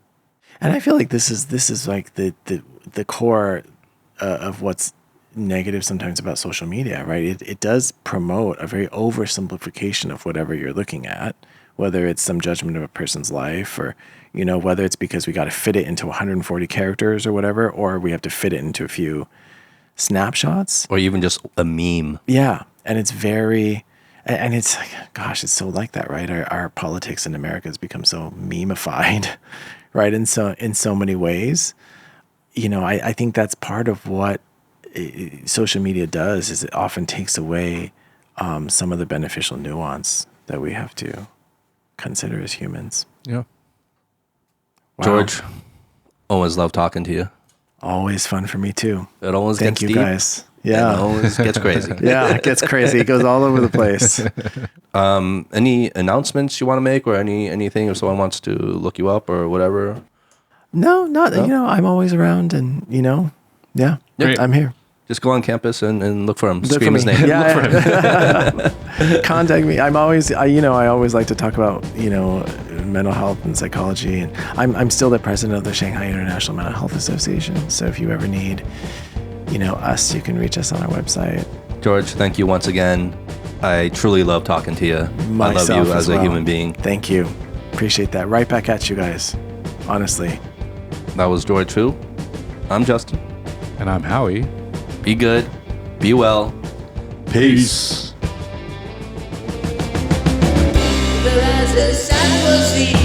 And I feel like this is like the core of what's negative sometimes about social media, right? It does promote a very oversimplification of whatever you're looking at, whether it's some judgment of a person's life or, whether it's because we got to fit it into 140 characters or whatever, or we have to fit it into a few snapshots. Or even just a meme. Yeah. And it's and it's like, gosh, it's so like that, right? Our politics in America has become so memeified, right? In so many ways, I think that's part of what social media does is it often takes away some of the beneficial nuance that we have to consider as humans. Yeah. Wow. George, always love talking to you. Always fun for me too. It always Thank gets you deep. guys. Yeah. It always gets crazy. Yeah, it gets crazy. It goes all over the place. Any announcements you want to make or anything if someone wants to look you up or whatever? No, not, I'm always around and, yeah, Great. I'm here. Just go on campus and look for him. Look Scream for his me. name. Yeah. Look for him. Contact me. I always like to talk about, mental health and psychology. And I'm still the president of the Shanghai International Mental Health Association. So if you ever need, us, you can reach us on our website. George, thank you once again. I truly love talking to you. Myself I love you as well. a human being. Thank you. Appreciate that. Right back at you guys. Honestly. That was George Fu. I'm Justin. And I'm Howie. Be good. Be well. Peace. As the sun will see